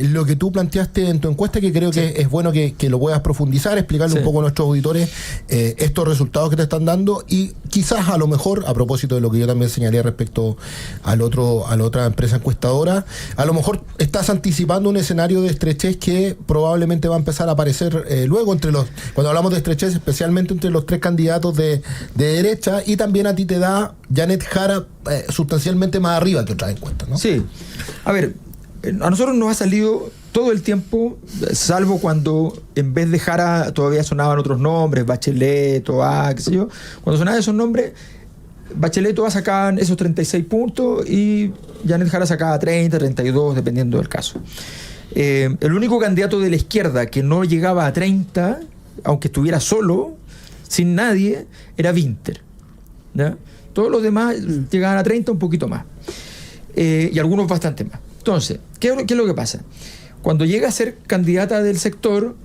[SPEAKER 1] lo que tú planteaste en tu encuesta, que creo que es bueno que lo puedas profundizar, explicarle un poco a nuestros auditores estos resultados que te están dando y quizás a lo mejor, a propósito de lo que yo también señalé respecto a la otra empresa encuestadora, a lo mejor estás anticipando un escenario de estrechez que probablemente va a empezar a aparecer luego cuando hablamos de estrechez, especialmente entre los tres candidatos de derecha, y también a ti te da Janet Jara sustancialmente más arriba que otras encuestas, ¿no? Sí. A ver, a nosotros nos ha salido todo el tiempo, salvo cuando en vez de Jara todavía sonaban otros nombres, Bachelet, Toá, qué sé yo. Cuando sonaban esos nombres, Bachelet, Toá sacaban esos 36 puntos y Janet Jara sacaba 30, 32, dependiendo del caso. El único candidato de la izquierda que no llegaba a 30, aunque estuviera solo, sin nadie, era Winter, ¿ya? Todos los demás llegaban a 30, un poquito más. Y algunos bastante más. Entonces, ¿qué es lo que pasa? Cuando llega a ser candidata del sector,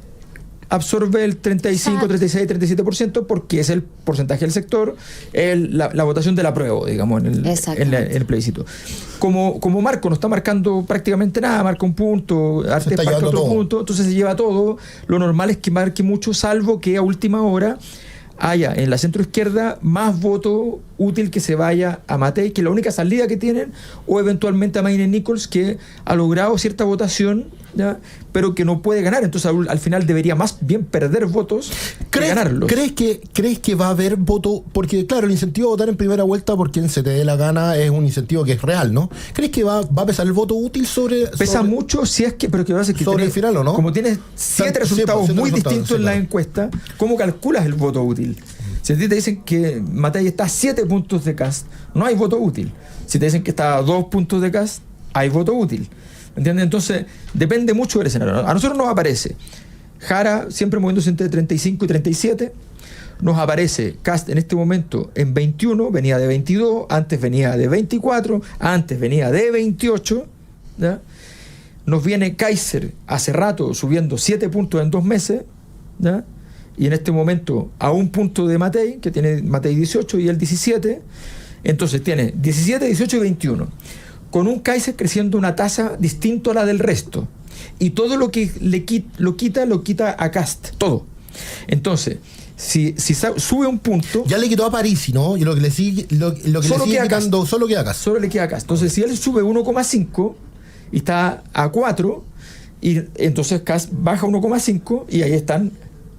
[SPEAKER 1] absorbe el 35, 36, 37% porque es el porcentaje del sector, la votación del apruebo, digamos, en el plebiscito. Como Marco no está marcando prácticamente nada, marca un punto, Arte marca otro punto, entonces se lleva todo. Lo normal es que marque mucho, salvo que a última hora haya en la centroizquierda más voto útil que se vaya a Matei, que es la única salida que tienen, o eventualmente a Maine Nichols, que ha logrado cierta votación, ¿ya? Pero que no puede ganar. Entonces al final debería más bien perder votos que ganarlos. ¿Crees que va a haber voto? Porque claro, el incentivo a votar en primera vuelta por quien se te dé la gana es un incentivo que es real, ¿no? ¿Crees que va a pesar el voto útil Pesa mucho si es que, pero que va a ser que sobre el final, ¿o no? Como tienes 7 resultados muy distintos en la encuesta, ¿cómo calculas el voto útil? Si a ti te dicen que Matei está a 7 puntos de Kast, no hay voto útil. Si te dicen que está a 2 puntos de Kast, hay voto útil. ¿Entiendes? Entonces, depende mucho del escenario. A nosotros nos aparece Jara siempre moviéndose entre 35 y 37. Nos aparece Kast en este momento en 21, venía de 22, antes venía de 24, antes venía de 28. ¿Ya? Nos viene Kaiser hace rato subiendo 7 puntos en 2 meses. ¿Ya? Y en este momento a 1 punto de Matei, que tiene Matei 18 y él 17. Entonces tiene 17, 18 y 21. Con un Kaiser creciendo una tasa distinta a la del resto. Y todo lo que lo quita a Kast. Todo. Entonces, si sube un punto... Ya le quitó a Parisi, ¿no? Y lo que le sigue quitando, solo queda Kast. Solo le queda Kast. Entonces, si él sube 1,5 y está a 4, y entonces Kast baja 1,5 y ahí están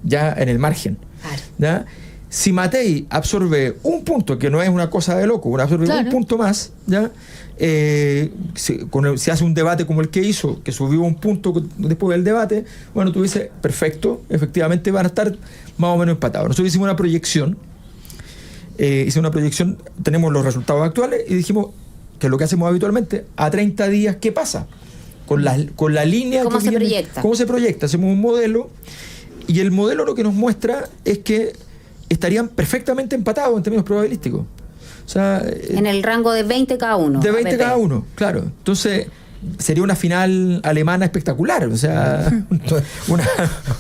[SPEAKER 1] ya en el margen. Claro. ¿Ya? Si Matei absorbe 1 punto, que no es una cosa de loco, absorbe 1 punto más, ¿ya? Si hace un debate como el que hizo, que subió 1 punto después del debate, bueno, tú dices, perfecto, efectivamente van a estar más o menos empatados. Nosotros hicimos una proyección, tenemos los resultados actuales y dijimos que es lo que hacemos habitualmente, a 30 días, ¿qué pasa? Con la línea... ¿Cómo se proyecta? ¿Cómo se proyecta? Hacemos un modelo y el modelo lo que nos muestra es que estarían perfectamente empatados en términos probabilísticos. O sea,
[SPEAKER 2] en el rango de 20 cada uno.
[SPEAKER 3] De 20 cada uno, claro. Entonces, sería una final alemana espectacular. O sea,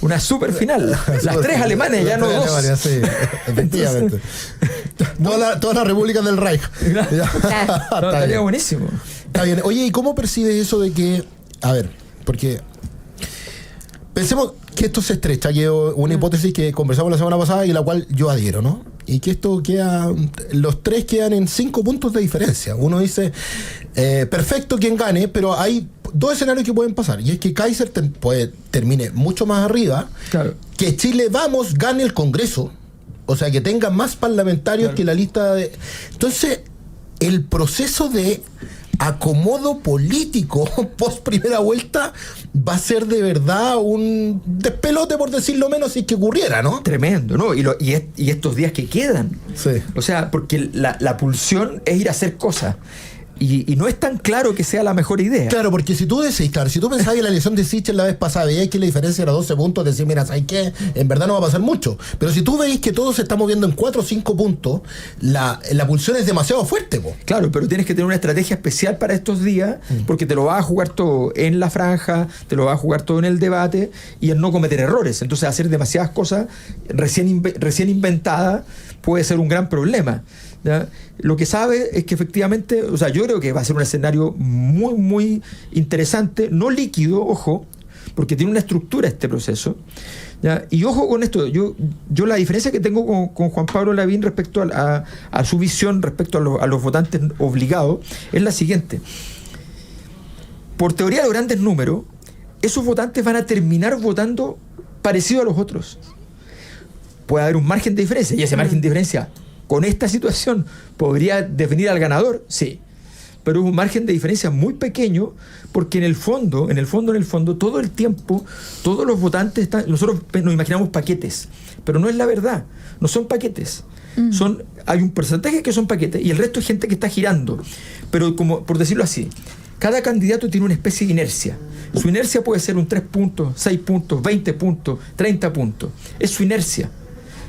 [SPEAKER 3] una super final. Las 3 alemanes, ya no 2. Alemania, sí, efectivamente. Todas las repúblicas del Reich. Claro. Estaría buenísimo. Está bien. Oye, ¿y cómo percibes eso de que... A ver, porque... Pensemos que esto se estrecha, que es una hipótesis que conversamos la semana pasada y la cual yo adhiero, ¿no? Y que esto los 3 quedan en 5 puntos de diferencia. Uno dice, perfecto quien gane, pero hay 2 escenarios que pueden pasar. Y es que Kaiser termine mucho más arriba, claro. Que Chile Vamos gane el Congreso, o sea, que tenga más parlamentarios, claro, que la lista de... Entonces, el proceso de
[SPEAKER 1] acomodo político post primera vuelta va a ser de verdad un despelote, por decirlo menos, si es que ocurriera, ¿no?
[SPEAKER 3] Tremendo, ¿no? Y estos días que quedan.
[SPEAKER 1] Sí.
[SPEAKER 3] O sea, porque la pulsión es ir a hacer cosas. Y no es tan claro que sea la mejor idea.
[SPEAKER 1] Claro, porque si tú decís, claro, si tú pensabas que la elección de Sichel la vez pasada veías que la diferencia era 12 puntos, decís, mira, ¿sabes qué? En verdad no va a pasar mucho. Pero si tú veis que todo se está moviendo en 4 o 5 puntos, la pulsión es demasiado fuerte, po.
[SPEAKER 3] Claro, pero tienes que tener una estrategia especial para estos días, porque te lo vas a jugar todo en la franja, te lo vas a jugar todo en el debate y en no cometer errores. Entonces hacer demasiadas cosas recién inventadas puede ser un gran problema, ¿ya? Lo que sabe es que efectivamente, o sea, yo creo que va a ser un escenario muy, muy interesante, no líquido, ojo, porque tiene una estructura este proceso, ¿ya? Y ojo con esto, yo la diferencia que tengo con Juan Pablo Lavín respecto a su visión respecto a los votantes obligados es la siguiente. Por teoría de los grandes números, esos votantes van a terminar votando parecido a los otros. Puede haber un margen de diferencia, y ese margen de diferencia con esta situación podría definir al ganador, sí, pero es un margen de diferencia muy pequeño, porque en el fondo, todo el tiempo, todos los votantes están, nosotros nos imaginamos paquetes, pero no es la verdad, no son paquetes. Hay un porcentaje que son paquetes y el resto es gente que está girando, pero como por decirlo así, cada candidato tiene una especie de inercia. Su inercia puede ser un 3 puntos, 6 puntos, 20 puntos, 30 puntos, es su inercia.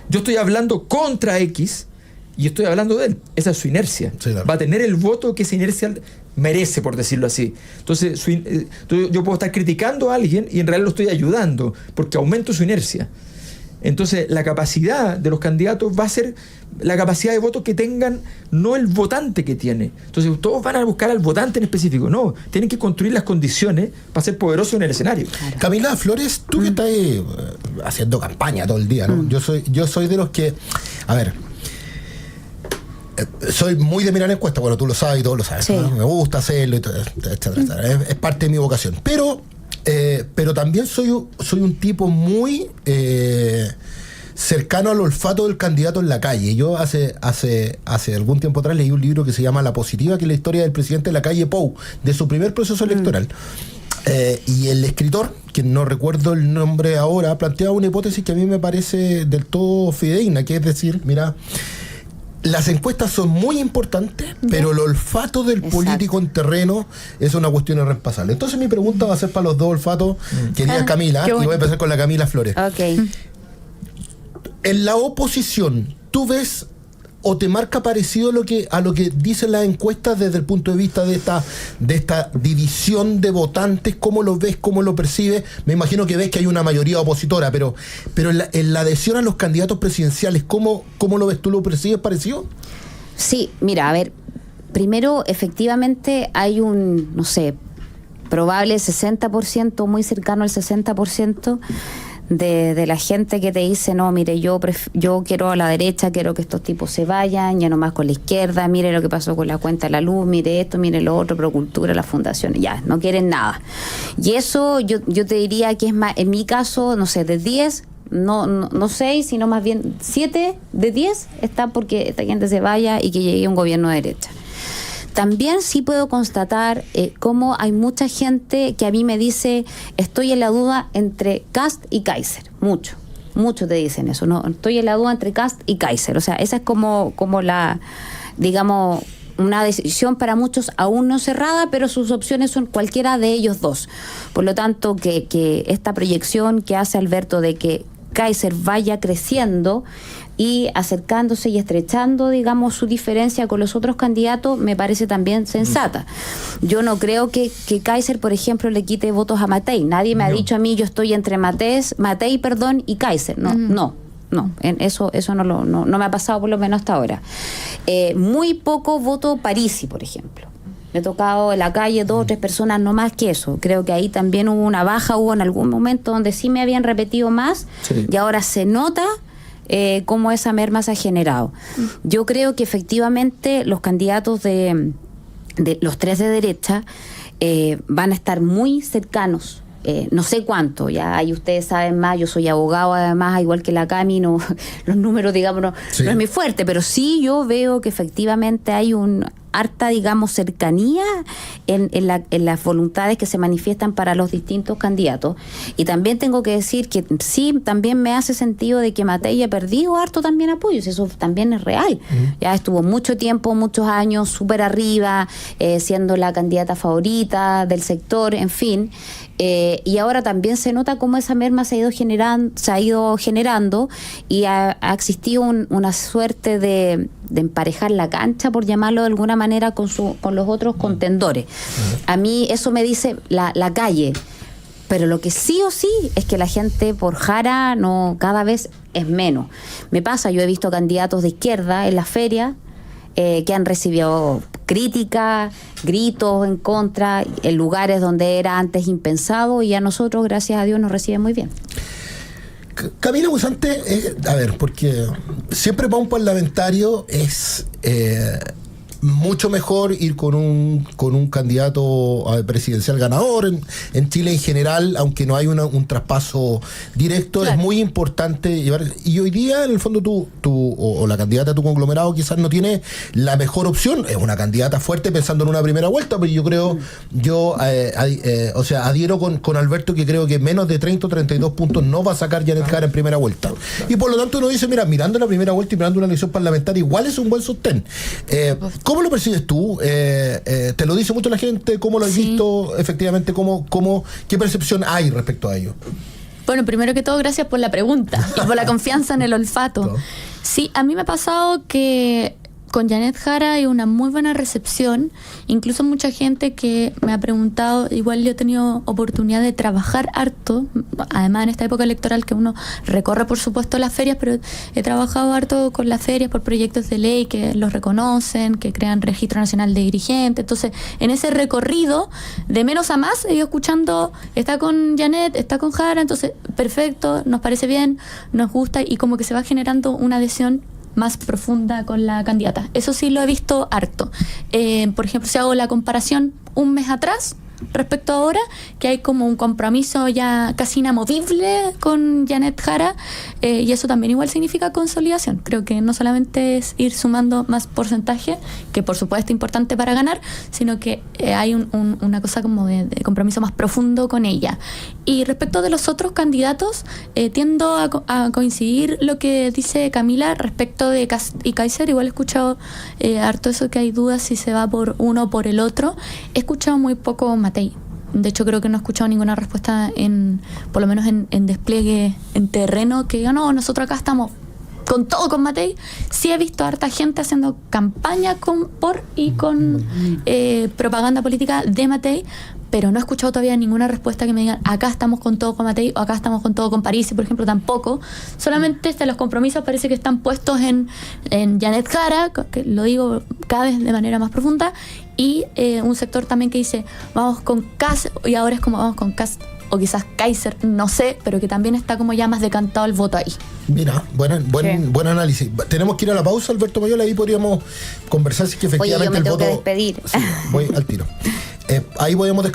[SPEAKER 3] Yo estoy hablando contra X y estoy hablando de él. Esa es su inercia. Sí, claro. Va a tener el voto que esa inercia merece, por decirlo así. Entonces, yo puedo estar criticando a alguien y en realidad lo estoy ayudando porque aumento su inercia. Entonces, la capacidad de los candidatos va a ser la capacidad de voto que tengan, no el votante que tiene. Entonces, todos van a buscar al votante en específico. No, tienen que construir las condiciones para ser poderosos en el escenario.
[SPEAKER 1] Claro. Camila Flores, tú que estás haciendo campaña todo el día, ¿no? Yo soy de los que, a ver, soy muy de mirar encuestas, bueno, tú lo sabes y todos lo sabes, sí, ¿no? Me gusta hacerlo, etcétera. Es parte de mi vocación. Pero también soy un tipo muy cercano al olfato del candidato en la calle. Yo hace algún tiempo atrás leí un libro que se llama La Positiva, que es la historia del presidente de la calle Pou, de su primer proceso electoral. Y el escritor, que no recuerdo el nombre ahora, planteaba una hipótesis que a mí me parece del todo fidedigna, que es decir, mira, las encuestas son muy importantes, pero el olfato del político en terreno es una cuestión irreemplazable. Entonces mi pregunta va a ser para los dos olfatos, querida Camila, y voy a empezar con la Camila Flores.
[SPEAKER 2] Okay.
[SPEAKER 1] En la oposición, ¿tú ves o te marca parecido a lo que dicen las encuestas desde el punto de vista de esta división de votantes? ¿Cómo lo ves? ¿Cómo lo percibes? Me imagino que ves que hay una mayoría opositora, pero en la adhesión a los candidatos presidenciales, ¿cómo lo ves? ¿Tú lo percibes parecido?
[SPEAKER 2] Sí, mira, a ver, primero, efectivamente hay un, no sé, probable 60%, muy cercano al 60%, de la gente que te dice, no, mire, yo quiero a la derecha, quiero que estos tipos se vayan, ya nomás con la izquierda, mire lo que pasó con la cuenta de la luz, mire esto, mire lo otro, Procultura, las fundaciones, ya, no quieren nada. Y eso yo te diría que es más, en mi caso, no sé, de 10, no 6, sino más bien 7 de 10 está porque esta gente se vaya y que llegue un gobierno de derecha. También sí puedo constatar cómo hay mucha gente que a mí me dice, estoy en la duda entre Kast y Kaiser. Muchos te dicen eso, ¿no? Estoy en la duda entre Kast y Kaiser. O sea, esa es como la, digamos, una decisión para muchos aún no cerrada, pero sus opciones son cualquiera de ellos dos. Por lo tanto, que esta proyección que hace Alberto de que Kaiser vaya creciendo y acercándose y estrechando, digamos, su diferencia con los otros candidatos, me parece también sensata. Yo no creo que Kaiser, por ejemplo, le quite votos a Matei. Nadie me ha dicho a mí, yo estoy entre Matei, y Kaiser. No. Eso no me ha pasado, por lo menos hasta ahora. Muy poco voto Parisi, por ejemplo. Me he tocado en la calle 2 o 3 personas, no más que eso. Creo que ahí también hubo una baja, hubo en algún momento donde sí me habían repetido más, sí, y ahora se nota cómo esa merma se ha generado. Yo creo que efectivamente los candidatos de los 3 de derecha van a estar muy cercanos. No sé cuánto, ya ahí ustedes saben más, yo soy abogado además, igual que la Cami, los números, digamos, no es muy fuerte, pero sí yo veo que efectivamente hay un harta, digamos, cercanía en las voluntades que se manifiestan para los distintos candidatos. Y también tengo que decir que sí, también me hace sentido de que Matei ha perdido harto también apoyos, eso también es real. Ya estuvo mucho tiempo, muchos años, súper arriba, siendo la candidata favorita del sector, en fin. Y ahora también se nota cómo esa merma se ha ido generando y ha existido una suerte de emparejar la cancha, por llamarlo de alguna manera, con los otros contendores. A mí eso me dice la calle, pero lo que sí o sí es que la gente por Jara cada vez es menos. Me pasa, yo he visto candidatos de izquierda en las ferias que han recibido críticas, gritos en contra, en lugares donde era antes impensado, y a nosotros, gracias a Dios, nos reciben muy bien.
[SPEAKER 1] Camila Busante, a ver, porque siempre para un parlamentario es mucho mejor ir con un candidato presidencial ganador. En Chile en general, aunque no hay un traspaso directo, claro, es muy importante llevar. Y hoy día, en el fondo, tú o la candidata de tu conglomerado quizás no tiene la mejor opción. Es una candidata fuerte pensando en una primera vuelta, pero yo creo, adhiero con Alberto, que creo que menos de 30 o 32 puntos no va a sacar Janet Jara en primera vuelta. Y por lo tanto uno dice, mira, mirando la primera vuelta y mirando una elección parlamentaria, igual es un buen sostén. ¿Cómo lo percibes tú? ¿Te lo dice mucho la gente? ¿Cómo lo has visto? Efectivamente, ¿qué percepción hay respecto a ello?
[SPEAKER 4] Bueno, primero que todo, gracias por la pregunta y por la confianza en el olfato. Sí, a mí me ha pasado que con Janet Jara hay una muy buena recepción, incluso mucha gente que me ha preguntado, igual yo he tenido oportunidad de trabajar harto, además en esta época electoral que uno recorre por supuesto las ferias, pero he trabajado harto con las ferias por proyectos de ley que los reconocen, que crean registro nacional de dirigentes. Entonces, en ese recorrido, de menos a más, he ido escuchando, está con Janet, está con Jara, entonces, perfecto, nos parece bien, nos gusta, y como que se va generando una adhesión más profunda con la candidata. Eso sí lo he visto harto. Por ejemplo, si hago la comparación un mes atrás respecto a ahora, que hay como un compromiso ya casi inamovible con Janet Jara, y eso también igual significa consolidación. Creo que no solamente es ir sumando más porcentaje, que por supuesto es importante para ganar, sino que hay una cosa como de compromiso más profundo con ella. Y respecto de los otros candidatos, tiendo a coincidir lo que dice Camila respecto de Kast y Kaiser. Igual he escuchado harto eso, que hay dudas si se va por uno o por el otro. He escuchado muy poco Matei. De hecho, creo que no he escuchado ninguna respuesta por lo menos en despliegue en terreno, que diga, no, nosotros acá estamos con todo con Matei. Sí he visto a harta gente haciendo campaña con propaganda política de Matei, pero no he escuchado todavía ninguna respuesta que me digan, acá estamos con todo con Matei o acá estamos con todo con Parisi, por ejemplo, tampoco. Solamente los compromisos parece que están puestos en Janet Jara, que lo digo cada vez de manera más profunda, y un sector también que dice, vamos con Kast, y ahora es como vamos con Kast, o quizás Kaiser, no sé, pero que también está como ya más decantado el voto ahí.
[SPEAKER 1] Mira, buen análisis. Tenemos que ir a la pausa, Alberto Mayola, ahí podríamos conversar si que efectivamente.
[SPEAKER 2] Oye, yo me tengo
[SPEAKER 1] que
[SPEAKER 2] despedir.
[SPEAKER 1] Sí, voy al tiro. Ahí podemos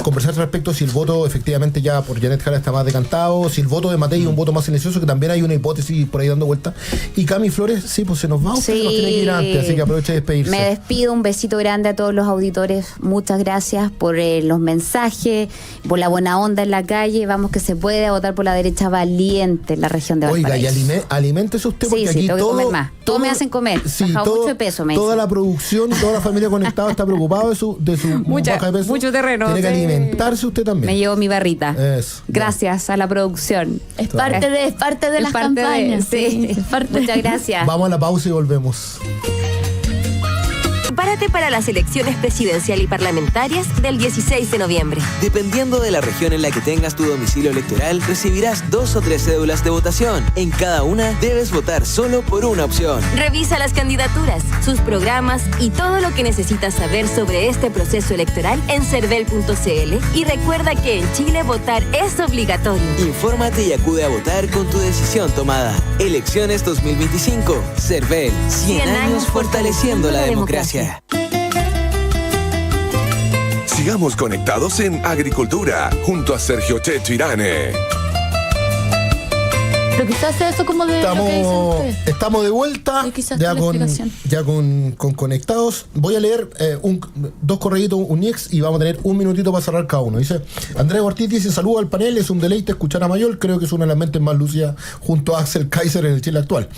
[SPEAKER 1] conversar respecto si el voto efectivamente ya por Janet Jara está más decantado, si el voto de Matei es un voto más silencioso, que también hay una hipótesis por ahí dando vuelta. Y Cami Flores, sí, pues se nos va, usted nos tiene que ir antes, así que aprovecha de despedirse.
[SPEAKER 2] Me despido, un besito grande a todos los auditores, muchas gracias por los mensajes, por la buena onda en la calle. Vamos, que se puede votar por la derecha valiente en la región de Valparaíso.
[SPEAKER 1] Oiga, y aliméntese usted, porque aquí
[SPEAKER 2] tengo que
[SPEAKER 1] todo,
[SPEAKER 2] comer más. Todo me hacen comer, mucho de peso, me
[SPEAKER 1] toda
[SPEAKER 2] dicen.
[SPEAKER 1] La producción y toda la familia conectada está preocupada de su baja de peso.
[SPEAKER 2] Mucho terreno.
[SPEAKER 1] Tiene que alimentarse usted también.
[SPEAKER 2] Me llevo mi barrita.
[SPEAKER 1] Eso,
[SPEAKER 2] gracias a la producción.
[SPEAKER 4] Es parte de las campañas.
[SPEAKER 2] Muchas gracias.
[SPEAKER 1] Vamos a la pausa y volvemos.
[SPEAKER 7] Prepárate para las elecciones presidencial y parlamentarias del 16 de noviembre.
[SPEAKER 14] Dependiendo de la región en la que tengas tu domicilio electoral, recibirás 2 o 3 cédulas de votación. En cada una debes votar solo por una opción.
[SPEAKER 7] Revisa las candidaturas, sus programas y todo lo que necesitas saber sobre este proceso electoral en cervel.cl, y recuerda que en Chile votar es obligatorio.
[SPEAKER 14] Infórmate y acude a votar con tu decisión tomada. Elecciones 2025. Cervel. 100 años fortaleciendo la democracia.
[SPEAKER 6] Sigamos conectados en Agricultura, junto a Sergio Checho Irane.
[SPEAKER 4] Pero quizás eso como de lo que dicen ustedes.
[SPEAKER 1] Estamos de vuelta ya con conectados. Voy a leer dos correitos, un ex, y vamos a tener un minutito para cerrar cada uno. Dice Andrés Ortiz, dice: saludo al panel, es un deleite escuchar a Mayol, creo que es una de las mentes más lúcidas junto a Axel Kaiser en el Chile actual.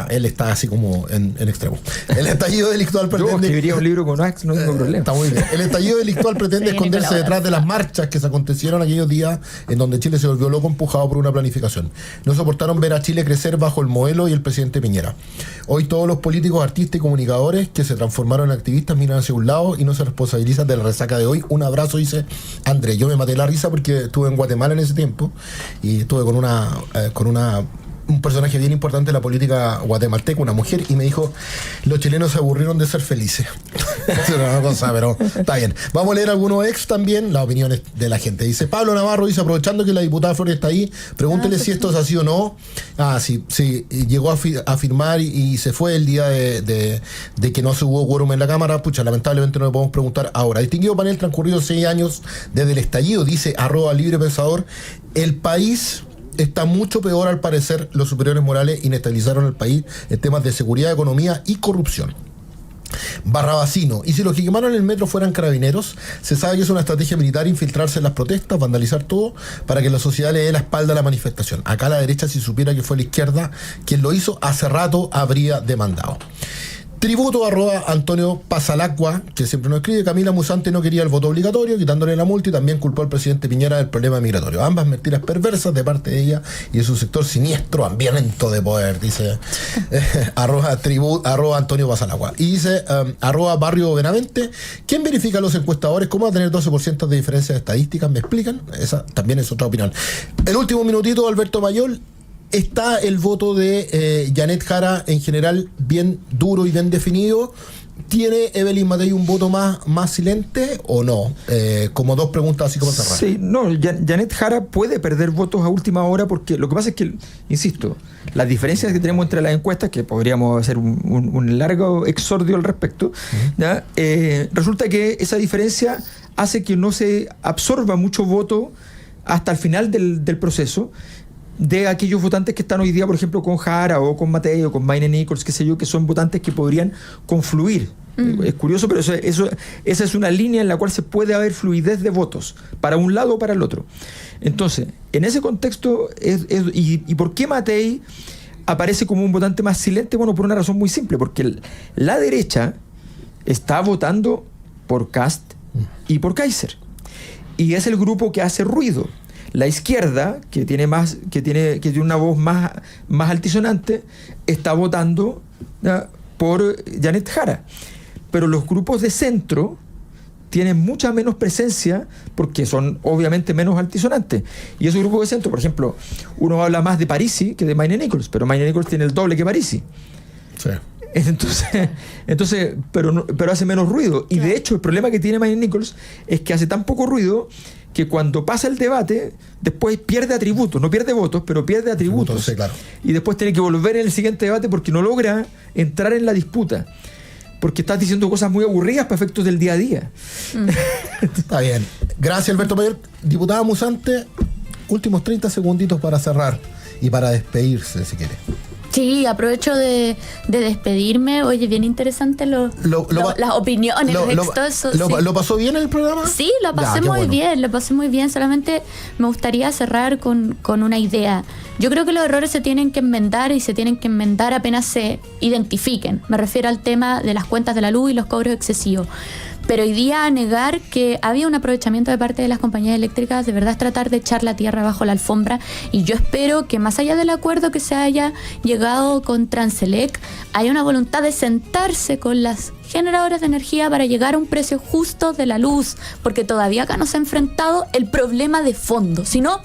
[SPEAKER 1] Él está así como en extremo. El estallido delictual pretende...
[SPEAKER 3] Yo escribiría un libro con Axel, no tengo problema.
[SPEAKER 1] Está muy bien. El estallido delictual pretende esconderse detrás de las marchas que se acontecieron aquellos días en donde Chile se volvió loco, empujado por una planificación. No soportaron ver a Chile crecer bajo el modelo y el presidente Piñera. Hoy todos los políticos, artistas y comunicadores que se transformaron en activistas miran hacia un lado y no se responsabilizan de la resaca de hoy. Un abrazo, dice Andrés. Yo me maté la risa porque estuve en Guatemala en ese tiempo y estuve con un personaje bien importante de la política guatemalteca, una mujer, y me dijo: los chilenos se aburrieron de ser felices. Es una cosa, pero está bien. Vamos a leer algunos ex también, las opiniones de la gente. Dice Pablo Navarro, dice: aprovechando que la diputada Flores está ahí, pregúntele si esto es así o no. Sí, llegó a firmar y se fue el día de que no se hubo quórum en la Cámara. Pucha, lamentablemente no le podemos preguntar ahora. Distinguido panel, transcurridos 6 años desde el estallido, dice @librepensador, el país está mucho peor al parecer. Los superiores morales inestabilizaron el país en temas de seguridad, economía y corrupción. Barrabasino: y si los que quemaron el metro fueran carabineros, se sabe que es una estrategia militar infiltrarse en las protestas, vandalizar todo para que la sociedad le dé la espalda a la manifestación. Acá la derecha, si supiera que fue la izquierda quien lo hizo, hace rato habría demandado. Tributo @Antonio Pasalacqua, que siempre nos escribe: Camila Musante no quería el voto obligatorio, quitándole la multa, y también culpó al presidente Piñera del problema migratorio. Ambas mentiras perversas de parte de ella y de su sector siniestro, hambriento de poder, dice @Antonio Pasalacqua. Y dice @Barrio Benavente: ¿quién verifica a los encuestadores? ¿Cómo va a tener 12% de diferencia de estadísticas? ¿Me explican? Esa también es otra opinión. El último minutito, Alberto Mayol. ¿Está el voto de Janet Jara en general bien duro y bien definido? ¿Tiene Evelyn Matei un voto más silente o no? Como dos preguntas así como cerradas.
[SPEAKER 3] Sí, no, Janet Jara puede perder votos a última hora porque lo que pasa es que, insisto, las diferencias que tenemos entre las encuestas, que podríamos hacer un largo exordio al respecto, ¿ya? Resulta que esa diferencia hace que no se absorba mucho voto hasta el final del proceso, de aquellos votantes que están hoy día, por ejemplo, con Jara o con Matei o con Maine Nichols, qué sé yo, que son votantes que podrían confluir. Es curioso, pero esa es una línea en la cual se puede haber fluidez de votos para un lado o para el otro. Entonces, en ese contexto, ¿y por qué Matei aparece como un votante más silente? Bueno, por una razón muy simple, porque la derecha está votando por Kast y por Kaiser, y es el grupo que hace ruido. La izquierda, que tiene una voz más altisonante, está votando, ¿ya?, por Janet Jara. Pero los grupos de centro tienen mucha menos presencia porque son obviamente menos altisonantes. Y esos grupos de centro, por ejemplo, uno habla más de Parisi que de Maine Nichols, pero Maine Nichols tiene el doble que Parisi. Sí. Entonces, pero hace menos ruido. Y de hecho, el problema que tiene Maine Nichols es que hace tan poco ruido que cuando pasa el debate, después pierde atributos, no pierde votos, pero pierde atributos. Sí, claro. Y después tiene que volver en el siguiente debate porque no logra entrar en la disputa. Porque estás diciendo cosas muy aburridas para efectos del día a día.
[SPEAKER 1] Está bien. Gracias, Alberto Mayor. Diputada Musante, últimos 30 segunditos para cerrar y para despedirse, si quiere.
[SPEAKER 4] Sí, aprovecho de despedirme. Oye, bien interesante las opiniones,
[SPEAKER 1] ¿Lo pasó bien el programa?
[SPEAKER 4] Sí, lo pasé muy bien. Solamente me gustaría cerrar con una idea. Yo creo que los errores se tienen que enmendar y se tienen que enmendar apenas se identifiquen. Me refiero al tema de las cuentas de la luz y los cobros excesivos. Pero hoy día negar que había un aprovechamiento de parte de las compañías eléctricas, de verdad es tratar de echar la tierra bajo la alfombra. Y yo espero que más allá del acuerdo que se haya llegado con Transelec, haya una voluntad de sentarse con las generadoras de energía para llegar a un precio justo de la luz, porque todavía acá no se ha enfrentado el problema de fondo. Si no,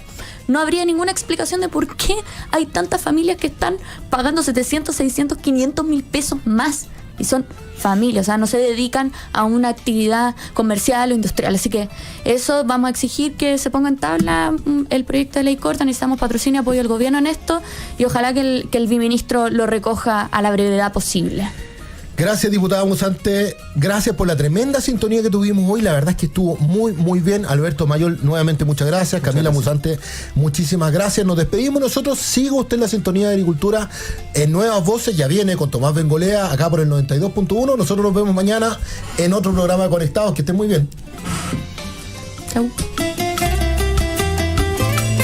[SPEAKER 4] no habría ninguna explicación de por qué hay tantas familias que están pagando 700, 600, 500 mil pesos más. Y son familias, o sea, no se dedican a una actividad comercial o industrial. Así que eso vamos a exigir que se ponga en tabla el proyecto de ley corta. Necesitamos patrocinio y apoyo del gobierno en esto y ojalá que el viceministro lo recoja a la brevedad posible.
[SPEAKER 1] Gracias, diputada Musante. Gracias por la tremenda sintonía que tuvimos hoy. La verdad es que estuvo muy, muy bien. Alberto Mayol, nuevamente muchas gracias. Camila Musante, muchísimas gracias. Nos despedimos nosotros. Siga usted en la sintonía de Agricultura en Nuevas Voces. Ya viene con Tomás Bengolea, acá por el 92.1. Nosotros nos vemos mañana en otro programa de Conectados. Que estén muy bien.
[SPEAKER 4] Chau.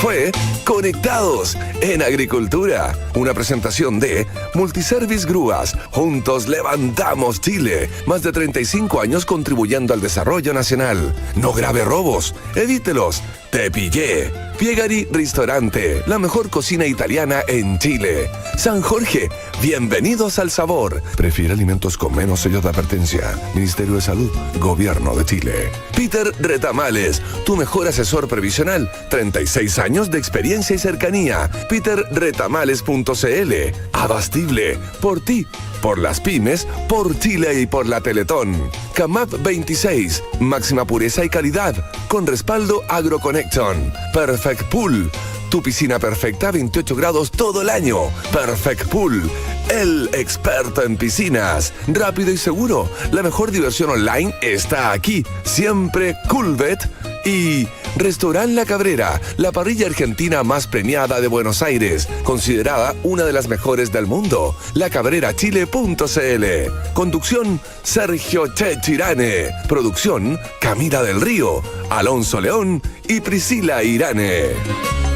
[SPEAKER 6] Fue Conectados en Agricultura, una presentación de Multiservice Grúas. Juntos levantamos Chile. Más de 35 años contribuyendo al desarrollo nacional. No grave robos, evítelos. Te pillé. Piegari Ristorante, la mejor cocina italiana en Chile. San Jorge, bienvenidos al sabor. Prefiere alimentos con menos sellos de advertencia. Ministerio de Salud, Gobierno de Chile. Peter Retamales, tu mejor asesor previsional. 36 años de experiencia y cercanía. peterretamales.cl. Abastible, por ti, por las pymes, por Chile y por la Teletón. Camap 26, máxima pureza y calidad, con respaldo AgroConnection. Perfect Pool, tu piscina perfecta a 28 grados todo el año. Perfect Pool, el experto en piscinas. Rápido y seguro, la mejor diversión online está aquí. Siempre Coolbet y Restaurant La Cabrera, la parrilla argentina más premiada de Buenos Aires, considerada una de las mejores del mundo. lacabrerachile.cl. Conducción, Sergio Chechirane. Producción, Camila del Río, Alonso León y Priscila Irane.